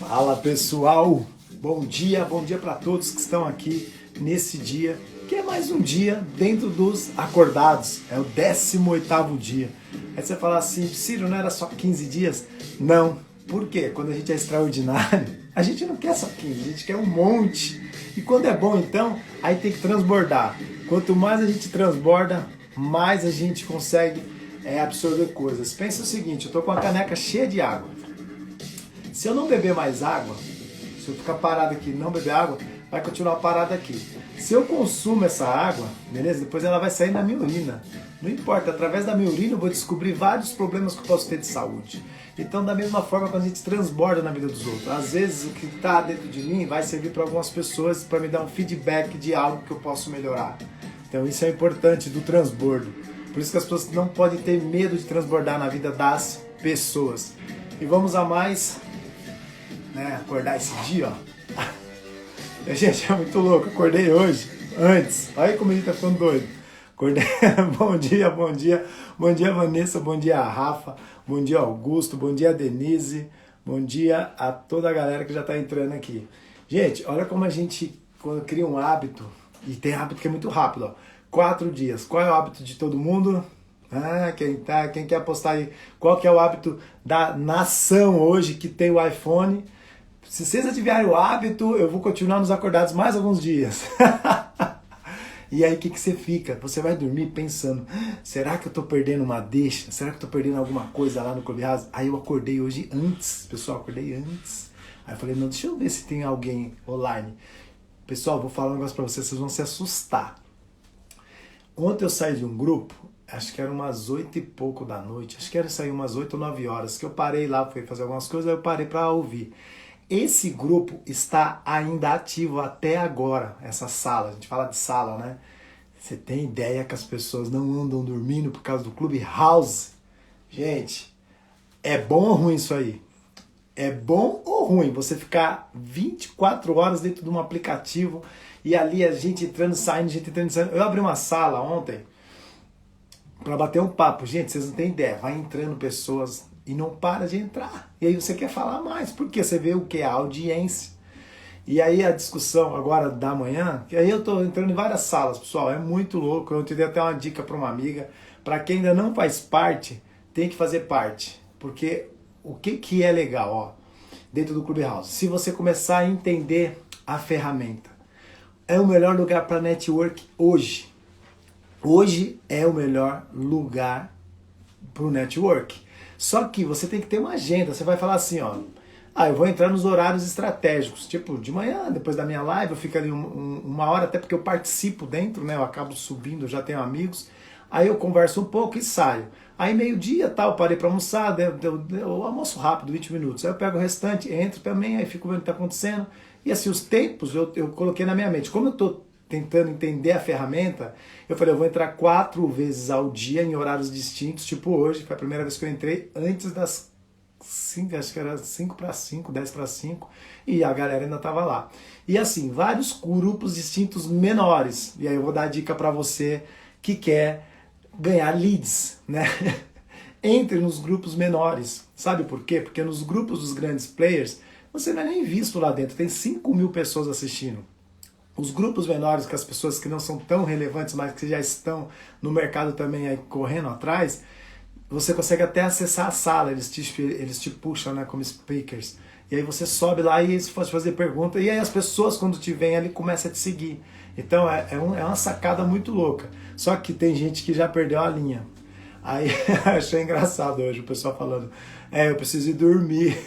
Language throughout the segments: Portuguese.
Fala pessoal, bom dia para todos que estão aqui nesse dia, que é mais um dia dentro dos acordados, é o 18º dia. Aí você fala assim, Ciro, não era só 15 dias? Não, por quê? Quando a gente é extraordinário, a gente não quer só 15, a gente quer um monte. E quando é bom então, aí tem que transbordar. Quanto mais a gente transborda, mais a gente consegue absorver coisas. Pensa o seguinte, eu tô com uma caneca cheia de água. Se eu não beber mais água, se eu ficar parado aqui e não beber água, vai continuar parado aqui. Se eu consumo essa água, beleza? Depois ela vai sair na minha urina. Não importa, através da minha urina eu vou descobrir vários problemas que eu posso ter de saúde. Então, da mesma forma, quando a gente transborda na vida dos outros, às vezes o que está dentro de mim vai servir para algumas pessoas para me dar um feedback de algo que eu posso melhorar. Então, isso é importante do transbordo. Por isso que as pessoas não podem ter medo de transbordar na vida das pessoas. E vamos a mais... acordar esse dia, ó. Gente, é muito louco. Acordei hoje, antes. Olha como ele tá ficando doido. Acordei. Bom dia, bom dia. Bom dia, Vanessa. Bom dia, Rafa. Bom dia, Augusto. Bom dia, Denise. Bom dia a toda a galera que já tá entrando aqui. Gente, olha como a gente, quando cria um hábito, e tem hábito que é muito rápido, ó. 4 dias. Qual é o hábito de todo mundo? Quem quer apostar aí? Qual que é o hábito da nação hoje que tem o iPhone? Se vocês ativarem o hábito, eu vou continuar nos acordados mais alguns dias. E aí o que você fica? Você vai dormir pensando, será que eu tô perdendo uma deixa? Será que eu tô perdendo alguma coisa lá no Clubhouse? Aí eu acordei hoje antes, pessoal, acordei antes. Aí eu falei, não, deixa eu ver se tem alguém online. Pessoal, vou falar um negócio pra vocês vão se assustar. Ontem eu saí de um grupo, acho que era umas 8 e pouco da noite, acho que era sair umas 8 ou 9 horas, que eu parei lá, fui fazer algumas coisas, aí eu parei pra ouvir. Esse grupo está ainda ativo até agora, essa sala, a gente fala de sala, né? Você tem ideia que as pessoas não andam dormindo por causa do Clubhouse? Gente, é bom ou ruim isso aí? É bom ou ruim você ficar 24 horas dentro de um aplicativo e ali a gente entrando, saindo, gente entrando, saindo. Eu abri uma sala ontem para bater um papo. Gente, vocês não têm ideia, vai entrando pessoas... E não para de entrar. E aí você quer falar mais. Porque você vê o que? A audiência. E aí a discussão agora da manhã, que aí eu tô entrando em várias salas, pessoal. É muito louco. Eu te dei até uma dica para uma amiga. Para quem ainda não faz parte, tem que fazer parte. Porque o que é legal, ó, dentro do Clubhouse? Se você começar a entender a ferramenta, é o melhor lugar para network hoje. Hoje é o melhor lugar para o network. Só que você tem que ter uma agenda. Você vai falar assim, ó, eu vou entrar nos horários estratégicos, tipo, de manhã, depois da minha live, eu fico ali uma hora, até porque eu participo dentro, né, eu acabo subindo, já tenho amigos, aí eu converso um pouco e saio. Aí meio-dia, tal, parei para almoçar, eu almoço rápido, 20 minutos, aí eu pego o restante, entro também, aí fico vendo o que tá acontecendo, e assim, os tempos eu coloquei na minha mente. Como eu tô tentando entender a ferramenta, eu falei, eu vou entrar 4 vezes ao dia em horários distintos, tipo hoje, foi a primeira vez que eu entrei antes das 5, acho que era 5 para 5, 10 para 5, e a galera ainda tava lá. E assim, vários grupos distintos menores, e aí eu vou dar a dica para você que quer ganhar leads, né? Entre nos grupos menores. Sabe por quê? Porque nos grupos dos grandes players, você não é nem visto lá dentro, tem 5.000 pessoas assistindo. Os grupos menores, que as pessoas que não são tão relevantes, mas que já estão no mercado também aí correndo atrás, você consegue até acessar a sala, eles te puxam, né, como speakers. E aí você sobe lá e eles podem fazer pergunta, e aí as pessoas quando te veem ali começam a te seguir. Então é uma sacada muito louca. Só que tem gente que já perdeu a linha. Aí achei engraçado hoje o pessoal falando, eu preciso ir dormir.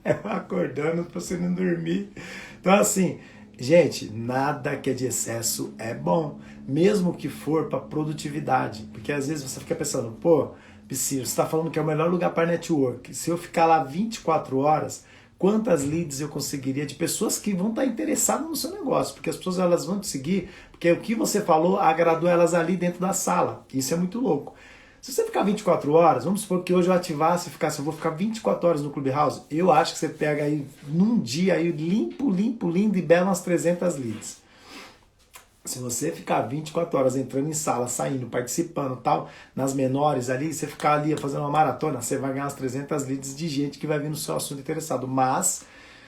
Eu acordando pra você não dormir. Então assim... Gente, nada que é de excesso é bom, mesmo que for para produtividade, porque às vezes você fica pensando, pô, Psy, você está falando que é o melhor lugar para network, se eu ficar lá 24 horas, quantas leads eu conseguiria de pessoas que vão estar interessadas no seu negócio, porque as pessoas elas vão te seguir, porque o que você falou agradou elas ali dentro da sala, isso é muito louco. Se você ficar 24 horas, vamos supor que hoje eu ativasse e ficasse, eu vou ficar 24 horas no Clubhouse, eu acho que você pega aí, num dia aí, limpo, lindo e belo, umas 300 leads. Se você ficar 24 horas entrando em sala, saindo, participando tal, nas menores ali, você ficar ali fazendo uma maratona, você vai ganhar umas 300 leads de gente que vai vir no seu assunto interessado. Mas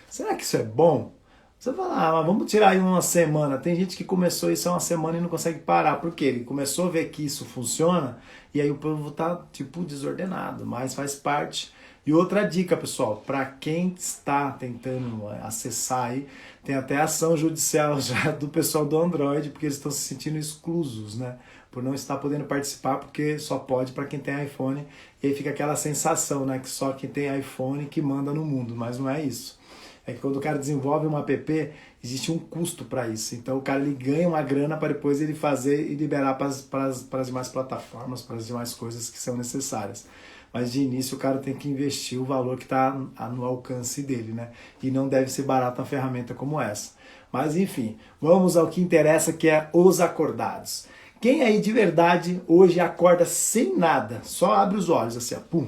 Será que isso é bom? Você fala, mas vamos tirar aí uma semana. Tem gente que começou isso há uma semana e não consegue parar. Por quê? Ele começou a ver que isso funciona e aí o povo tá, tipo, desordenado, mas faz parte. E outra dica, pessoal, para quem está tentando acessar aí, tem até ação judicial já do pessoal do Android, porque eles estão se sentindo exclusos, né? Por não estar podendo participar, porque só pode para quem tem iPhone. E aí fica aquela sensação, né? Que só quem tem iPhone que manda no mundo, mas não é isso. É que quando o cara desenvolve um app, existe um custo para isso. Então o cara ele ganha uma grana para depois ele fazer e liberar para as demais plataformas, para as demais coisas que são necessárias. Mas de início o cara tem que investir o valor que está no alcance dele, né? E não deve ser barato uma ferramenta como essa. Mas enfim, vamos ao que interessa, que é os acordados. Quem aí de verdade hoje acorda sem nada, só abre os olhos assim, ó, pum.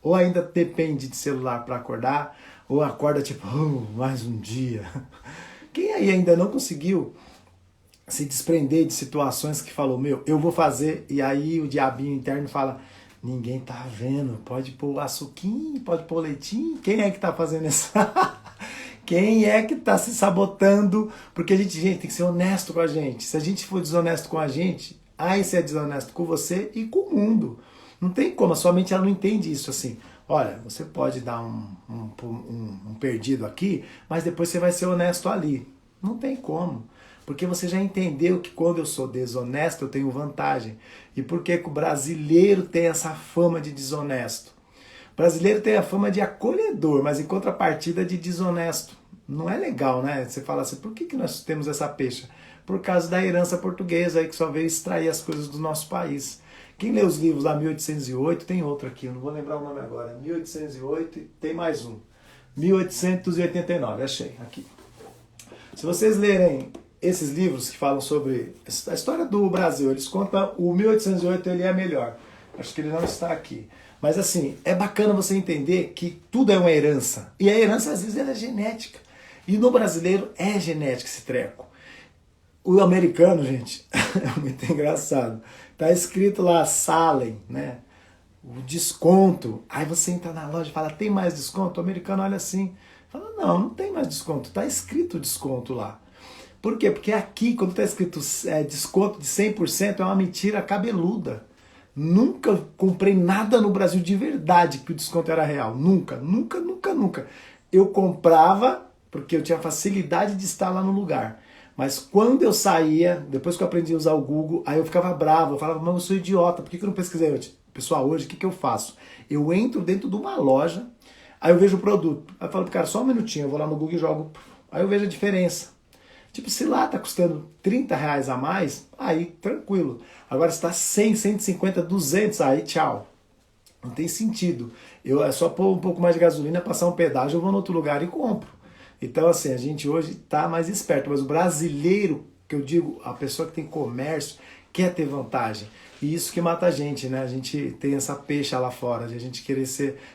Ou ainda depende de celular para acordar, ou acorda tipo, mais um dia. Quem aí ainda não conseguiu se desprender de situações que falou, meu, eu vou fazer, e aí o diabinho interno fala, ninguém tá vendo, pode pôr açuquinho, pode pôr leitinho, quem é que tá fazendo isso? Quem é que tá se sabotando? Porque gente, tem que ser honesto com a gente. Se a gente for desonesto com a gente, aí você é desonesto com você e com o mundo. Não tem como, a sua mente ela não entende isso assim. Olha, você pode dar um perdido aqui, mas depois você vai ser honesto ali. Não tem como. Porque você já entendeu que quando eu sou desonesto, eu tenho vantagem. E por que o brasileiro tem essa fama de desonesto? O brasileiro tem a fama de acolhedor, mas em contrapartida de desonesto. Não é legal, né? Você fala assim, por que nós temos essa pecha? Por causa da herança portuguesa aí que só veio extrair as coisas do nosso país. Quem lê os livros lá, 1808, tem outro aqui, eu não vou lembrar o nome agora. 1808 e tem mais um. 1889, achei, aqui. Se vocês lerem esses livros que falam sobre a história do Brasil, eles contam o 1808, ele é melhor. Acho que ele não está aqui. Mas assim, é bacana você entender que tudo é uma herança. E a herança, às vezes, ela é genética. E no brasileiro é genética esse treco. O americano, gente, é muito engraçado. Tá escrito lá, Salem, né? O desconto. Aí você entra na loja e fala, tem mais desconto? O americano olha assim, fala, não tem mais desconto. Tá escrito desconto lá. Por quê? Porque aqui, quando tá escrito desconto de 100%, é uma mentira cabeluda. Nunca comprei nada no Brasil de verdade que o desconto era real. Nunca, nunca, nunca, nunca. Eu comprava porque eu tinha facilidade de estar lá no lugar. Mas quando eu saía, depois que eu aprendi a usar o Google, aí eu ficava bravo. Eu falava, mas eu sou idiota, por que eu não pesquisei antes? Pessoal, hoje o que eu faço? Eu entro dentro de uma loja, aí eu vejo o produto. Aí eu falo pro cara, só um minutinho, eu vou lá no Google e jogo. Aí eu vejo a diferença. Tipo, se lá tá custando R$30 a mais, aí tranquilo. Agora se tá 100, 150, 200, aí tchau. Não tem sentido. É só pôr um pouco mais de gasolina, passar um pedágio, eu vou em outro lugar e compro. Então assim, a gente hoje tá mais esperto, mas o brasileiro, que eu digo, a pessoa que tem comércio, quer ter vantagem. E isso que mata a gente, né? A gente tem essa pecha lá fora, de a gente querer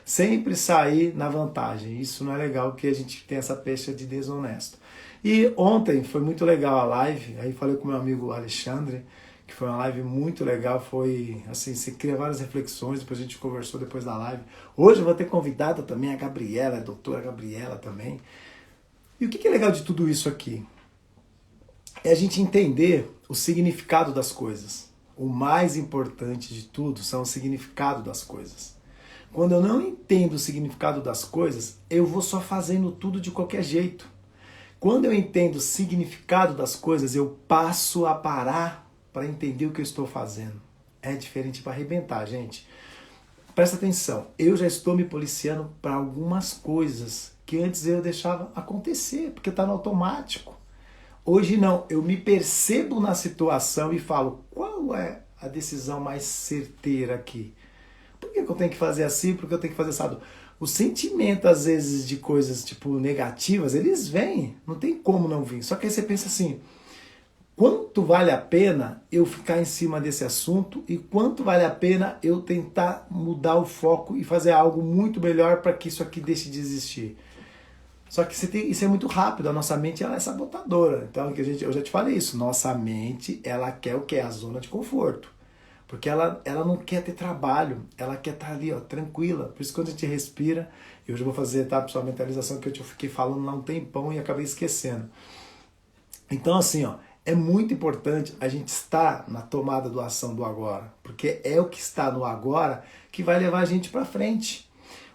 sempre sair na vantagem. Isso não é legal, porque a gente tem essa pecha de desonesto. E ontem foi muito legal a live, aí falei com meu amigo Alexandre, que foi uma live muito legal, foi assim, você cria várias reflexões, depois a gente conversou depois da live. Hoje eu vou ter convidada também a Gabriela, a doutora Gabriela também. E o que é legal de tudo isso aqui? É a gente entender o significado das coisas. O mais importante de tudo são o significado das coisas. Quando eu não entendo o significado das coisas, eu vou só fazendo tudo de qualquer jeito. Quando eu entendo o significado das coisas, eu passo a parar para entender o que eu estou fazendo. É diferente para arrebentar, gente. Presta atenção, eu já estou me policiando para algumas coisas que antes eu deixava acontecer, porque está no automático. Hoje não, eu me percebo na situação e falo, qual é a decisão mais certeira aqui? Por que eu tenho que fazer assim? Por que eu tenho que fazer assado? O sentimento, às vezes, de coisas tipo negativas, eles vêm, não tem como não vir. Só que aí você pensa assim, quanto vale a pena eu ficar em cima desse assunto e quanto vale a pena eu tentar mudar o foco e fazer algo muito melhor para que isso aqui deixe de existir? Só que isso é muito rápido, a nossa mente ela é sabotadora. Então eu já te falei isso, nossa mente ela quer o que? A zona de conforto. Porque ela não quer ter trabalho, ela quer estar ali, ó, tranquila. Por isso quando a gente respira, e hoje eu vou fazer, tá, pessoal, a mentalização que eu fiquei falando lá um tempão e acabei esquecendo. Então assim, ó, é muito importante a gente estar na tomada do ação do agora, porque é o que está no agora que vai levar a gente para frente.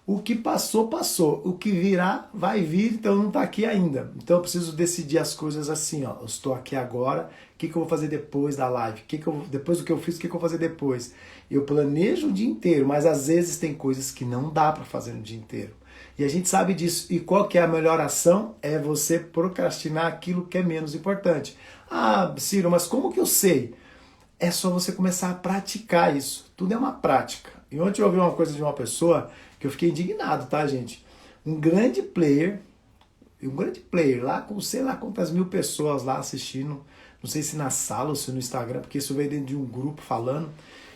O que passou, passou. O que virá, vai vir, então não está aqui ainda. Então eu preciso decidir as coisas assim, ó. Eu estou aqui agora, o que eu vou fazer depois da live? Depois do que eu fiz, o que eu vou fazer depois? Eu planejo o dia inteiro, mas às vezes tem coisas que não dá para fazer no dia inteiro. E a gente sabe disso. E qual que é a melhor ação? É você procrastinar aquilo que é menos importante. Ah, Ciro, mas como que eu sei? É só você começar a praticar isso. Tudo é uma prática. E ontem eu ouvi uma coisa de uma pessoa que eu fiquei indignado, tá, gente? Um grande player lá com sei lá quantas mil pessoas lá assistindo, não sei se na sala ou se no Instagram, porque isso veio dentro de um grupo falando,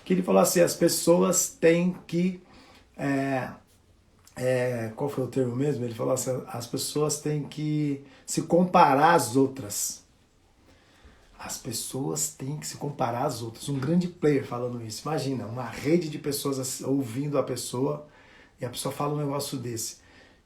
que ele falou assim, as pessoas têm que... qual foi o termo mesmo? Ele falou assim, as pessoas têm que se comparar às outras. As pessoas têm que se comparar às outras. Um grande player falando isso. Imagina, uma rede de pessoas ouvindo a pessoa e a pessoa fala um negócio desse.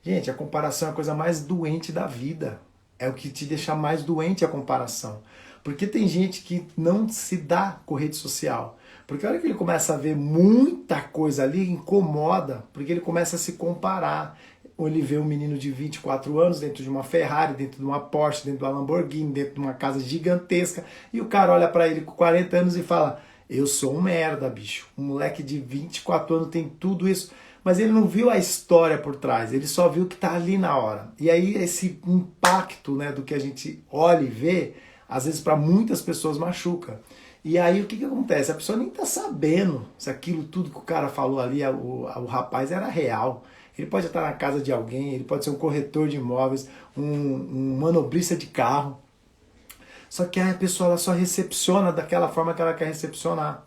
Gente, a comparação é a coisa mais doente da vida. É o que te deixa mais doente a comparação. Porque tem gente que não se dá com rede social. Porque a hora que ele começa a ver muita coisa ali, incomoda, porque ele começa a se comparar. Ou ele vê um menino de 24 anos dentro de uma Ferrari, dentro de uma Porsche, dentro de uma Lamborghini, dentro de uma casa gigantesca, e o cara olha pra ele com 40 anos e fala, eu sou um merda, bicho. Um moleque de 24 anos tem tudo isso. Mas ele não viu a história por trás, ele só viu o que tá ali na hora. E aí esse impacto, né, do que a gente olha e vê, às vezes para muitas pessoas machuca. E aí o que acontece? A pessoa nem tá sabendo se aquilo tudo que o cara falou ali, o rapaz era real. Ele pode estar na casa de alguém, ele pode ser um corretor de imóveis, um manobrista de carro. Só que a pessoa ela só recepciona daquela forma que ela quer recepcionar.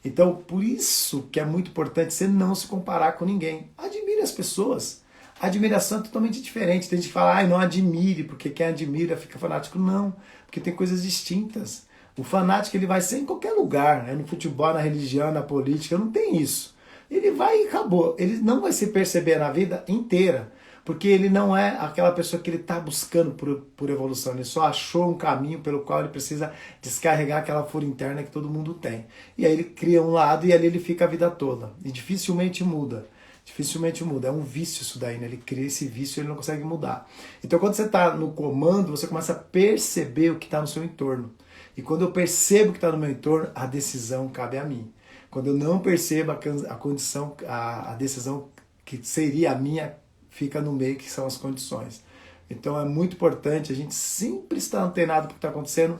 Então, por isso que é muito importante você não se comparar com ninguém. Admire as pessoas. A admiração é totalmente diferente. Tem gente que fala, não admire, porque quem admira fica fanático. Não, porque tem coisas distintas. O fanático ele vai ser em qualquer lugar, né? No futebol, na religião, na política, não tem isso. Ele vai e acabou. Ele não vai se perceber na vida inteira, porque ele não é aquela pessoa que ele está buscando por evolução. Ele só achou um caminho pelo qual ele precisa descarregar aquela fúria interna que todo mundo tem. E aí ele cria um lado e ali ele fica a vida toda. E dificilmente muda. Dificilmente muda. É um vício isso daí, né? Ele cria esse vício e ele não consegue mudar. Então quando você está no comando, você começa a perceber o que está no seu entorno. E quando eu percebo o que está no meu entorno, a decisão cabe a mim. Quando eu não percebo a condição, a decisão que seria a minha, fica no meio, que são as condições. Então é muito importante a gente sempre estar antenado com o que está acontecendo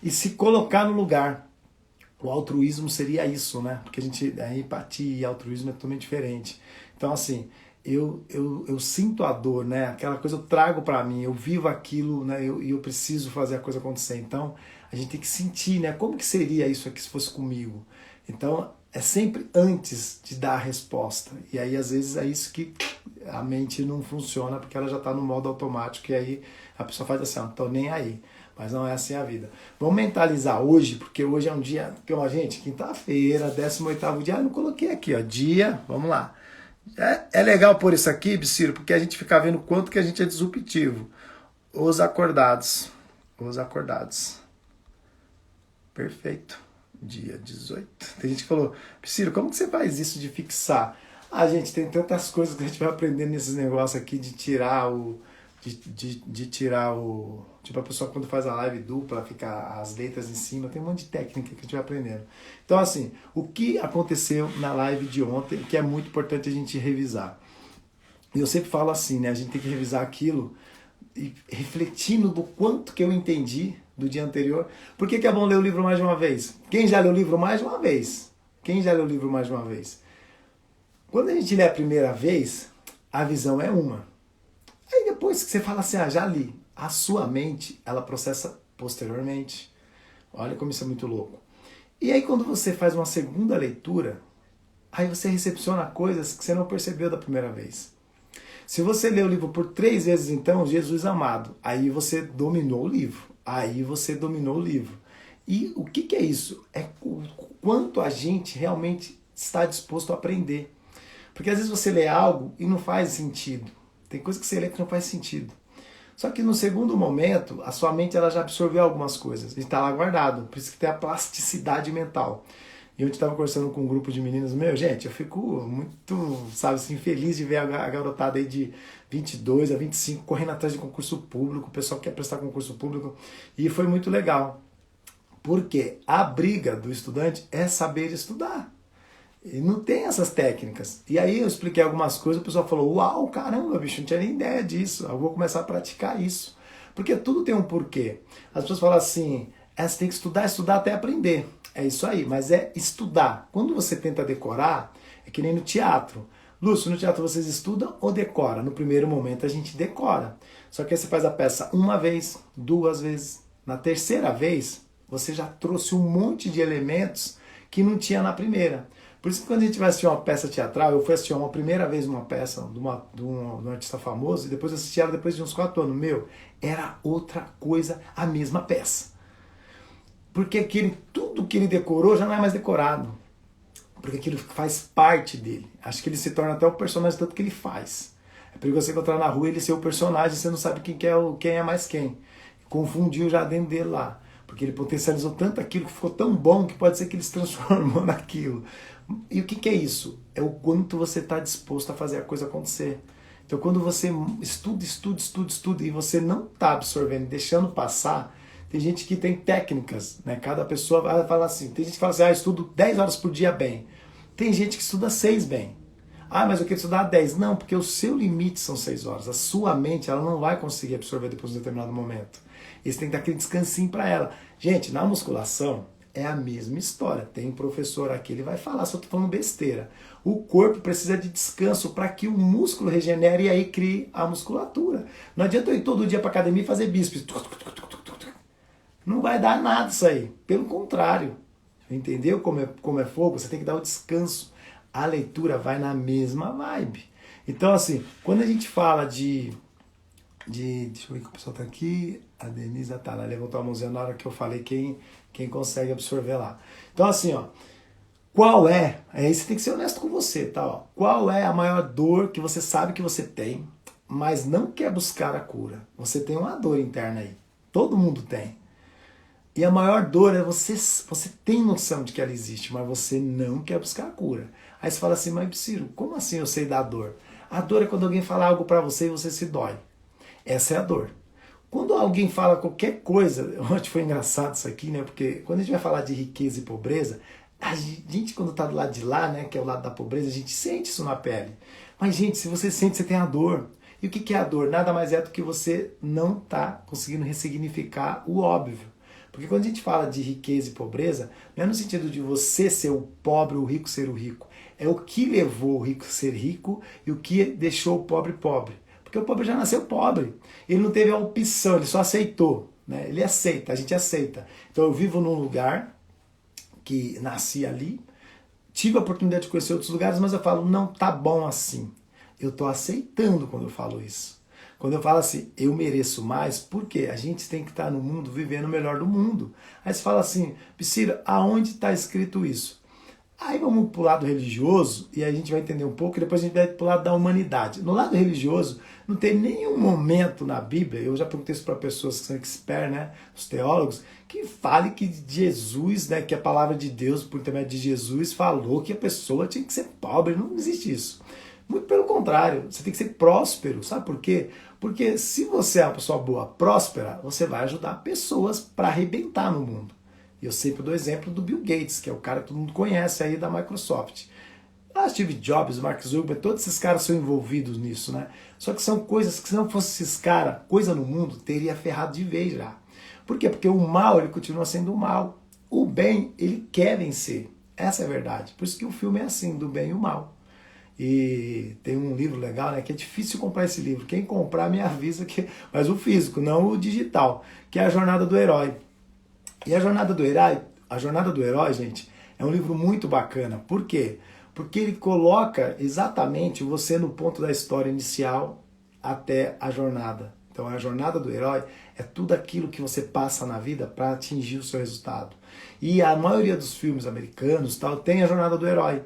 e se colocar no lugar. O altruísmo seria isso, né? Porque a empatia e altruísmo é totalmente diferente. Então assim, eu sinto a dor, né? Aquela coisa eu trago para mim, eu vivo aquilo, né? E eu preciso fazer a coisa acontecer. Então a gente tem que sentir, né? Como que seria isso aqui se fosse comigo? Então é sempre antes de dar a resposta. E aí às vezes é isso que a mente não funciona, porque ela já está no modo automático e aí a pessoa faz assim, não tô nem aí. Mas não é assim a vida. Vamos mentalizar hoje, porque hoje é um dia, gente, quinta-feira, 18º dia, eu não coloquei aqui, ó, dia, vamos lá. É legal pôr isso aqui, Ciro, porque a gente fica vendo quanto que a gente é disruptivo. Os acordados. Perfeito. Dia 18. Tem gente que falou, Ciro, como que você faz isso de fixar? Gente, tem tantas coisas que a gente vai aprendendo nesses negócios aqui de tirar o... Tipo, a pessoa quando faz a live dupla, fica as letras em cima, tem um monte de técnica que a gente vai aprendendo. Então, assim, o que aconteceu na live de ontem, que é muito importante a gente revisar. E eu sempre falo assim, né? A gente tem que revisar aquilo e refletindo do quanto que eu entendi do dia anterior. Por que é bom ler o livro mais de uma vez? Quem já leu o livro mais de uma vez? Quando a gente lê a primeira vez, a visão é uma. Aí depois que você fala assim, já li, a sua mente, ela processa posteriormente. Olha como isso é muito louco. E aí quando você faz uma segunda leitura, aí você recepciona coisas que você não percebeu da primeira vez. Se você lê o livro por 3 vezes, então, Jesus amado, aí você dominou o livro. E o que, que é isso? É o quanto a gente realmente está disposto a aprender. Porque às vezes você lê algo e não faz sentido. Tem coisa que você lê que não faz sentido. Só que no segundo momento, a sua mente ela já absorveu algumas coisas e está lá guardado. Por isso que tem a plasticidade mental. E eu estava conversando com um grupo de meninas, meu, gente, eu fico muito, sabe assim, feliz de ver a garotada aí de 22 a 25 correndo atrás de concurso público, o pessoal quer prestar concurso público, e foi muito legal. Porque a briga do estudante é saber estudar. E não tem essas técnicas. E aí eu expliquei algumas coisas, o pessoal falou, uau, caramba, bicho, não tinha nem ideia disso. Eu vou começar a praticar isso. Porque tudo tem um porquê. As pessoas falam assim, você tem que estudar, estudar até aprender. É isso aí, mas é estudar. Quando você tenta decorar, é que nem no teatro. Lúcio, no teatro vocês estudam ou decora? No primeiro momento a gente decora. Só que aí você faz a peça uma vez, duas vezes. Na terceira vez, você já trouxe um monte de elementos que não tinha na primeira. Por isso que quando a gente vai assistir uma peça teatral, eu fui assistir uma primeira vez uma peça de um artista famoso, e depois assisti ela depois de uns 4 anos. Meu, era outra coisa, a mesma peça. Porque tudo que ele decorou já não é mais decorado. Porque aquilo faz parte dele. Acho que ele se torna até o personagem tanto que ele faz. É perigoso você encontrar na rua ele ser o personagem, você não sabe quem é mais quem. Confundiu já dentro dele lá. Porque ele potencializou tanto aquilo que ficou tão bom que pode ser que ele se transformou naquilo. E o que é isso? É o quanto você está disposto a fazer a coisa acontecer. Então quando você estuda e você não está absorvendo, deixando passar, tem gente que tem técnicas, né? Cada pessoa vai falar assim, tem gente que fala assim, estudo 10 horas por dia bem. Tem gente que estuda 6 bem. Mas eu quero estudar 10. Não, porque o seu limite são 6 horas. A sua mente ela não vai conseguir absorver depois de um determinado momento. E você tem que dar aquele descansinho para ela. Gente, na musculação é a mesma história. Tem um professor aqui, ele vai falar, só estou falando besteira. O corpo precisa de descanso para que o músculo regenere e aí crie a musculatura. Não adianta eu ir todo dia para academia e fazer bíceps. Não vai dar nada isso aí. Pelo contrário. Entendeu como é fogo? Você tem que dar o descanso. A leitura vai na mesma vibe. Então, assim, quando a gente fala deixa eu ver que o pessoal tá aqui. A Denise tá lá, levantou a mãozinha na hora que eu falei quem consegue absorver lá. Então, assim, ó. Qual aí você tem que ser honesto com você, tá? Ó, qual é a maior dor que você sabe que você tem, mas não quer buscar a cura? Você tem uma dor interna aí. Todo mundo tem. E a maior dor é você tem noção de que ela existe, mas você não quer buscar a cura. Aí você fala assim, mas Ciro, como assim eu sei da dor? A dor é quando alguém fala algo pra você e você se dói. Essa é a dor. Quando alguém fala qualquer coisa, ontem foi engraçado isso aqui, né? Porque quando a gente vai falar de riqueza e pobreza, a gente quando tá do lado de lá, né, que é o lado da pobreza, a gente sente isso na pele. Mas gente, se você sente, você tem a dor. E o que é a dor? Nada mais é do que você não tá conseguindo ressignificar o óbvio. Porque quando a gente fala de riqueza e pobreza, não é no sentido de você ser o pobre ou o rico ser o rico. É o que levou o rico a ser rico e o que deixou o pobre pobre. Porque o pobre já nasceu pobre. Ele não teve a opção, ele só aceitou. Né? Ele aceita, a gente aceita. Então eu vivo num lugar que nasci ali, tive a oportunidade de conhecer outros lugares, mas eu falo, não tá bom assim. Eu tô aceitando quando eu falo isso. Quando eu falo assim, eu mereço mais, porque a gente tem que estar no mundo vivendo o melhor do mundo. Aí você fala assim, Priscila, aonde está escrito isso? Aí vamos para o lado religioso, e aí a gente vai entender um pouco, e depois a gente vai para o lado da humanidade. No lado religioso, não tem nenhum momento na Bíblia, eu já perguntei isso para pessoas que são experts, né, os teólogos, que fale que Jesus, né, que a palavra de Deus, por intermédio de Jesus, falou que a pessoa tinha que ser pobre. Não existe isso. Muito pelo contrário, você tem que ser próspero. Sabe por quê? Porque se você é uma pessoa boa, próspera, você vai ajudar pessoas para arrebentar no mundo. E eu sempre dou exemplo do Bill Gates, que é o cara que todo mundo conhece aí da Microsoft. Steve Jobs, Mark Zuckerberg, todos esses caras são envolvidos nisso, né? Só que são coisas que se não fosse esses caras, coisa no mundo, teria ferrado de vez já. Por quê? Porque o mal, ele continua sendo o mal. O bem, ele quer vencer. Essa é a verdade. Por isso que o filme é assim, do bem e o mal. E tem um livro legal, né, que é difícil comprar esse livro. Quem comprar me avisa que, mas o físico, não o digital, que é A Jornada do Herói. E a Jornada do Herói, gente, é um livro muito bacana. Por quê? Porque ele coloca exatamente você no ponto da história inicial até a jornada. Então a jornada do herói é tudo aquilo que você passa na vida para atingir o seu resultado. E a maioria dos filmes americanos tal, tem a jornada do herói.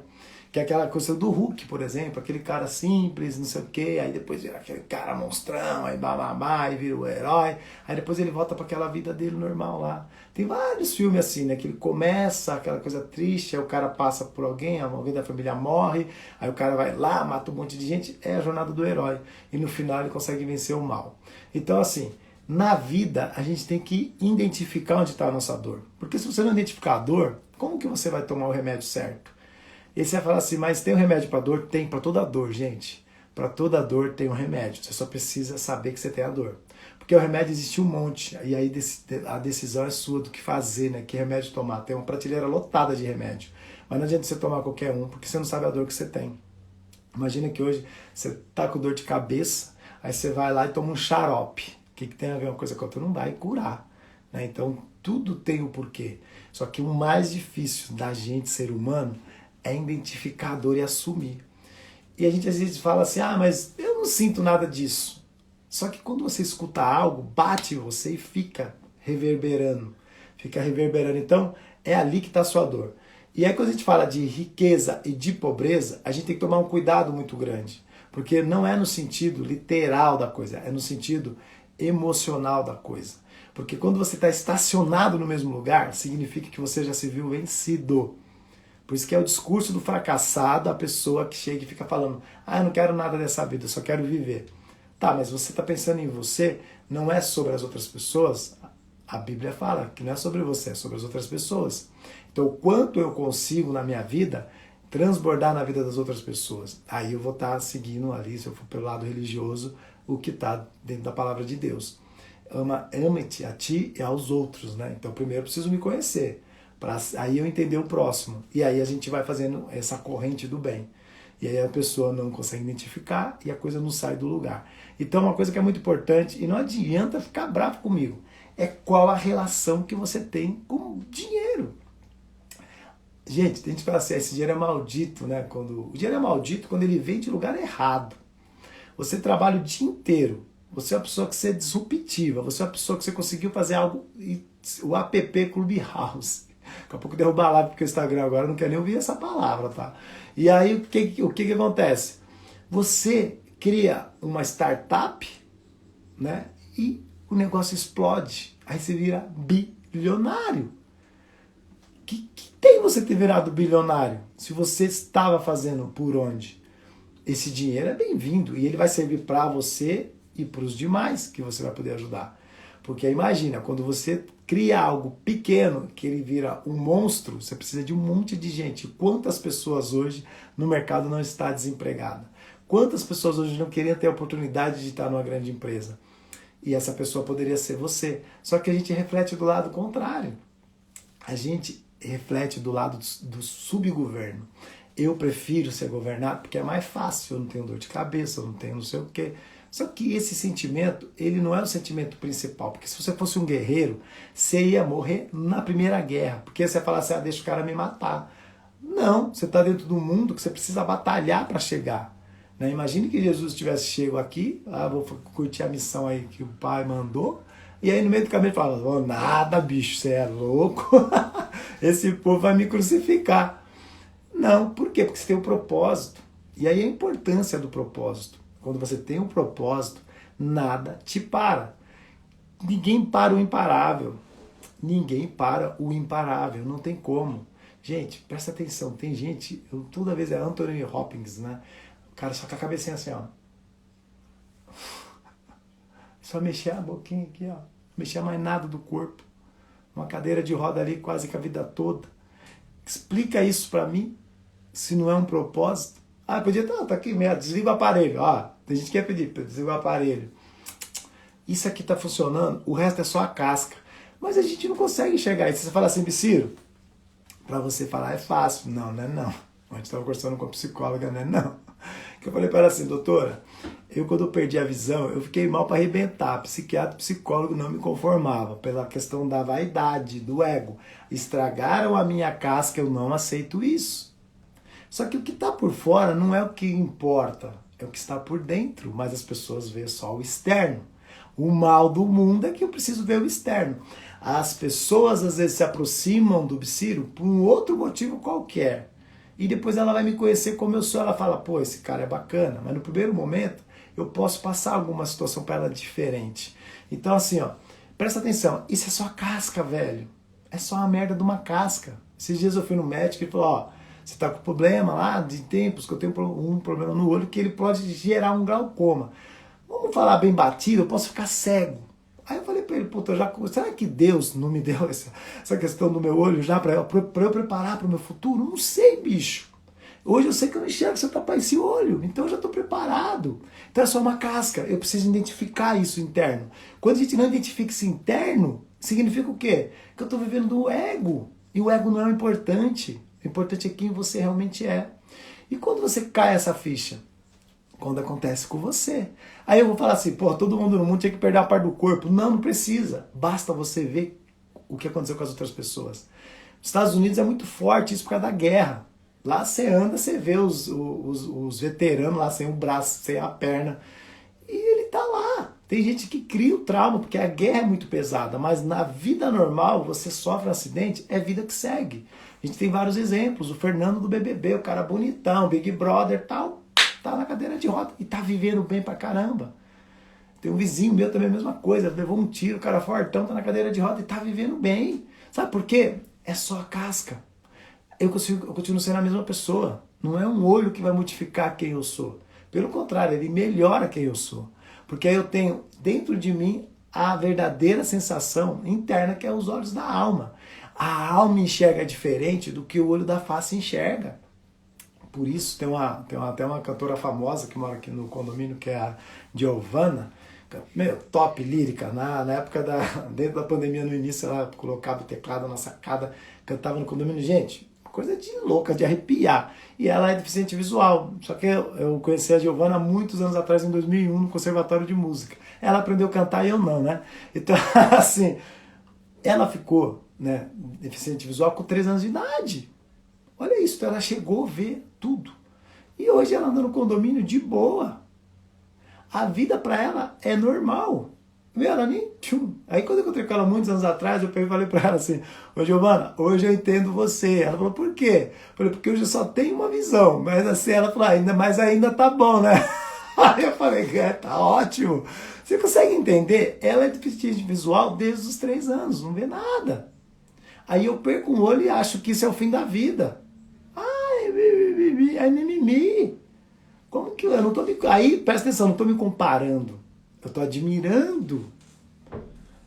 Que é aquela coisa do Hulk, por exemplo, aquele cara simples, não sei o quê, aí depois vira aquele cara monstrão, aí bababá, e vira o herói, aí depois ele volta para aquela vida dele normal lá. Tem vários filmes assim, né, que ele começa aquela coisa triste, aí o cara passa por alguém da família morre, aí o cara vai lá, mata um monte de gente, é a jornada do herói. E no final ele consegue vencer o mal. Então assim, na vida a gente tem que identificar onde está a nossa dor. Porque se você não identificar a dor, como que você vai tomar o remédio certo? E você vai falar assim, mas tem um remédio para dor? Tem, para toda dor, gente. Para toda dor tem um remédio. Você só precisa saber que você tem a dor. Porque o remédio existe um monte. E aí a decisão é sua do que fazer, né? Que remédio tomar. Tem uma prateleira lotada de remédio. Mas não adianta você tomar qualquer um, porque você não sabe a dor que você tem. Imagina que hoje você tá com dor de cabeça, aí você vai lá e toma um xarope. O que tem a ver uma coisa com a outra? Não vai curar. Né? Então tudo tem um porquê. Só que o mais difícil da gente, ser humano, é identificar a dor e assumir. E a gente às vezes fala assim, mas eu não sinto nada disso. Só que quando você escuta algo, bate em você e fica reverberando. Fica reverberando. Então, é ali que está a sua dor. E aí quando a gente fala de riqueza e de pobreza, a gente tem que tomar um cuidado muito grande. Porque não é no sentido literal da coisa, é no sentido emocional da coisa. Porque quando você está estacionado no mesmo lugar, significa que você já se viu vencido. Por isso que é o discurso do fracassado, a pessoa que chega e fica falando, eu não quero nada dessa vida, eu só quero viver. Tá, mas você está pensando em você, não é sobre as outras pessoas? A Bíblia fala que não é sobre você, é sobre as outras pessoas. Então, o quanto eu consigo na minha vida transbordar na vida das outras pessoas? Aí eu vou estar seguindo ali, se eu for pelo lado religioso, o que está dentro da palavra de Deus. Ama-te a ti e aos outros, né? Então, primeiro eu preciso me conhecer. Para aí eu entender o próximo. E aí a gente vai fazendo essa corrente do bem. E aí a pessoa não consegue identificar e a coisa não sai do lugar. Então uma coisa que é muito importante, e não adianta ficar bravo comigo, é qual a relação que você tem com o dinheiro. Gente, tem gente que fala assim, esse dinheiro é maldito, né? O dinheiro é maldito quando ele vem de lugar errado. Você trabalha o dia inteiro. Você é uma pessoa que você é disruptiva. Você é uma pessoa que você conseguiu fazer algo, o app Clubhouse. Daqui a pouco derrubar a live porque o Instagram agora não quer nem ouvir essa palavra, tá? E aí o que acontece? Você cria uma startup, né? E o negócio explode. Aí você vira bilionário. Que tem você ter virado bilionário? Se você estava fazendo por onde? Esse dinheiro é bem-vindo e ele vai servir para você e para os demais que você vai poder ajudar. Porque imagina, quando você cria algo pequeno, que ele vira um monstro, você precisa de um monte de gente. Quantas pessoas hoje no mercado não estão desempregadas? Quantas pessoas hoje não queriam ter a oportunidade de estar numa grande empresa? E essa pessoa poderia ser você. Só que a gente reflete do lado contrário. A gente reflete do lado do subgoverno. Eu prefiro ser governado porque é mais fácil, eu não tenho dor de cabeça, eu não tenho não sei o quê. Só que esse sentimento, ele não é o sentimento principal, porque se você fosse um guerreiro, você ia morrer na primeira guerra, porque você ia falar assim, deixa o cara me matar. Não, você está dentro do mundo que você precisa batalhar para chegar. Né? Imagine que Jesus tivesse chego aqui, vou curtir a missão aí que o pai mandou, e aí no meio do caminho ele fala, nada bicho, você é louco, esse povo vai me crucificar. Não, por quê? Porque você tem um propósito, e aí a importância do propósito. Quando você tem um propósito, nada te para. Ninguém para o imparável. Ninguém para o imparável. Não tem como. Gente, presta atenção. Tem gente, toda vez é Anthony Hopkins, né? O cara só com a cabecinha assim, ó. Só mexer a boquinha aqui, ó. Não mexer mais nada do corpo. Uma cadeira de roda ali quase que a vida toda. Explica isso pra mim, se não é um propósito. Podia estar, tá aqui mesmo, desliga o aparelho. Tem gente que quer pedir, desliga o aparelho. Isso aqui está funcionando, o resto é só a casca. Mas a gente não consegue enxergar isso. Você fala assim, Biciro, para você falar é fácil. Não, não é não. A gente estava conversando com a psicóloga, não é não. Que eu falei para ela assim, doutora, quando eu perdi a visão, eu fiquei mal para arrebentar. Psiquiatra, psicólogo não me conformava, pela questão da vaidade, do ego. Estragaram a minha casca, eu não aceito isso. Só que o que está por fora não é o que importa, é o que está por dentro, mas as pessoas veem só o externo. O mal do mundo é que eu preciso ver o externo. As pessoas às vezes se aproximam do Psyru por um outro motivo qualquer. E depois ela vai me conhecer como eu sou. Ela fala, pô, esse cara é bacana. Mas no primeiro momento eu posso passar alguma situação para ela diferente. Então assim, ó, presta atenção. Isso é só a casca, velho. É só a merda de uma casca. Esses dias eu fui no médico e ele falou, ó, você tá com problema lá de tempos, que eu tenho um problema no olho que ele pode gerar um glaucoma. Vamos falar bem batido, eu posso ficar cego. Aí eu falei pra ele, puta, será que Deus não me deu essa questão do meu olho já pra eu preparar pro meu futuro? Não sei, bicho. Hoje eu sei que eu não enxergo se eu tapar esse olho, então eu já estou preparado. Então é só uma casca, eu preciso identificar isso interno. Quando a gente não identifica isso interno, significa o quê? Que eu estou vivendo do ego. E o ego não é importante. O importante é quem você realmente é. E quando você cai essa ficha? Quando acontece com você. Aí eu vou falar assim, pô, todo mundo no mundo tinha que perder a parte do corpo. Não, não precisa. Basta você ver o que aconteceu com as outras pessoas. Nos Estados Unidos é muito forte isso por causa da guerra. Lá você anda, você vê os veteranos lá sem o braço, sem a perna. E ele tá lá. Tem gente que cria o trauma, porque a guerra é muito pesada. Mas na vida normal, você sofre um acidente, é vida que segue. A gente tem vários exemplos. O Fernando do BBB, o cara bonitão, Big Brother e tal, tá na cadeira de roda e tá vivendo bem pra caramba. Tem um vizinho meu também, a mesma coisa, levou um tiro, o cara fortão, tá na cadeira de roda e tá vivendo bem. Sabe por quê? É só a casca. Eu continuo sendo a mesma pessoa. Não é um olho que vai modificar quem eu sou. Pelo contrário, ele melhora quem eu sou. Porque aí eu tenho dentro de mim a verdadeira sensação interna, que é os olhos da alma. A alma enxerga diferente do que o olho da face enxerga. Por isso tem até uma cantora famosa que mora aqui no condomínio, que é a Giovanna. Meu, top lírica. Na época dentro da pandemia, no início, ela colocava o teclado na sacada, cantava no condomínio. Gente, coisa de louca, de arrepiar. E ela é deficiente visual. Só que eu conheci a Giovanna há muitos anos atrás, em 2001, no Conservatório de Música. Ela aprendeu a cantar e eu não, né? Então, assim, ela ficou, né, deficiente visual com 3 anos de idade. Olha isso, ela chegou a ver tudo. E hoje ela anda no condomínio de boa. A vida para ela é normal. Ela nem... Tchum. Aí quando eu encontrei com ela muitos anos atrás, eu falei para ela assim, ô Giovana, hoje eu entendo você. Ela falou, por quê? Eu falei, porque hoje eu só tenho uma visão. Mas assim, ela falou, ainda tá bom, né? Aí eu falei, tá ótimo. Você consegue entender? Ela é deficiente visual desde os 3 anos, não vê nada. Aí eu perco um olho e acho que isso é o fim da vida. Ai, mimimi. Como que eu não tô me... Aí, presta atenção, não tô me comparando. Eu tô admirando.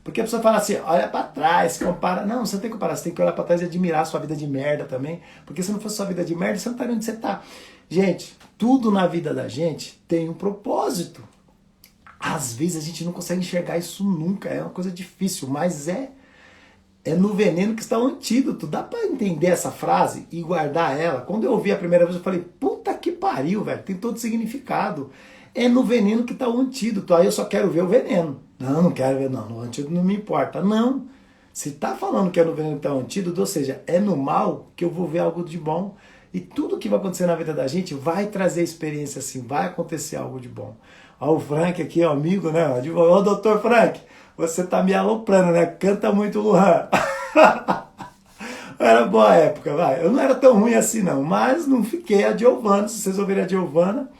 Porque a pessoa fala assim, olha pra trás, compara. Não, você não tem que comparar, você tem que olhar pra trás e admirar a sua vida de merda também. Porque se não fosse sua vida de merda, você não estaria onde você tá. Gente, tudo na vida da gente tem um propósito. Às vezes a gente não consegue enxergar isso nunca, é uma coisa difícil, mas é no veneno que está o antídoto. Dá pra entender essa frase e guardar ela? Quando eu ouvi a primeira vez, eu falei, puta que pariu, velho, tem todo significado. É no veneno que está o antídoto. Aí eu só quero ver o veneno. Não quero ver, não. O antídoto não me importa. Não. Se tá falando que é no veneno que está o antídoto, ou seja, é no mal que eu vou ver algo de bom. E tudo que vai acontecer na vida da gente vai trazer experiência assim, vai acontecer algo de bom. Ó, o Frank aqui, ó, amigo, né? Ó, doutor Frank, você tá me aloprando, né? Canta muito, Luan. Era boa época, vai. Eu não era tão ruim assim, não. Mas não fiquei. A Giovana, se vocês ouvirem a Giovana,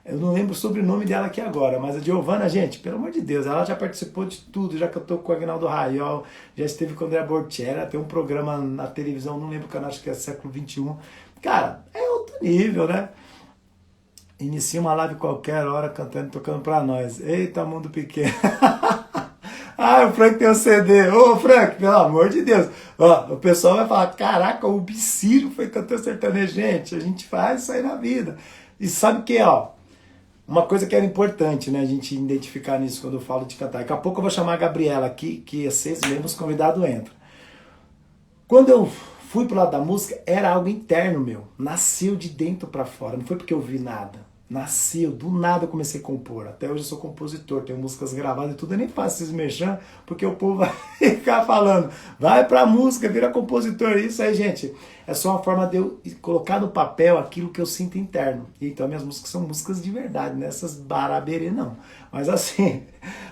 eu não lembro o sobrenome dela aqui agora, mas a Giovana, gente, pelo amor de Deus, ela já participou de tudo, já cantou com o Agnaldo Raiol, já esteve com o André Bortiera, tem um programa na televisão, não lembro o canal, acho que é século XXI. Cara, é outro nível, né? Inicia uma live qualquer hora cantando, tocando pra nós. Eita, mundo pequeno. Ah, o Frank tem um CD. Ô, Frank, pelo amor de Deus. Ó, o pessoal vai falar, caraca, o Psyru foi cantor sertanejo. Gente, a gente faz isso aí na vida. E sabe o que, ó? Uma coisa que era importante, né, a gente identificar nisso quando eu falo de cantar. Daqui a pouco eu vou chamar a Gabriela aqui, que às 6 mesmo os convidados entram. Quando eu fui pro lado da música, era algo interno meu. Nasceu de dentro pra fora, não foi porque eu vi nada. Nasceu, do nada eu comecei a compor. Até hoje eu sou compositor, tenho músicas gravadas e tudo. Eu nem faço esses merchan, porque o povo vai ficar falando, vai pra música, vira compositor. Isso aí, gente, é só uma forma de eu colocar no papel aquilo que eu sinto interno. Então minhas músicas são músicas de verdade, não é essas baraberê não. Mas assim,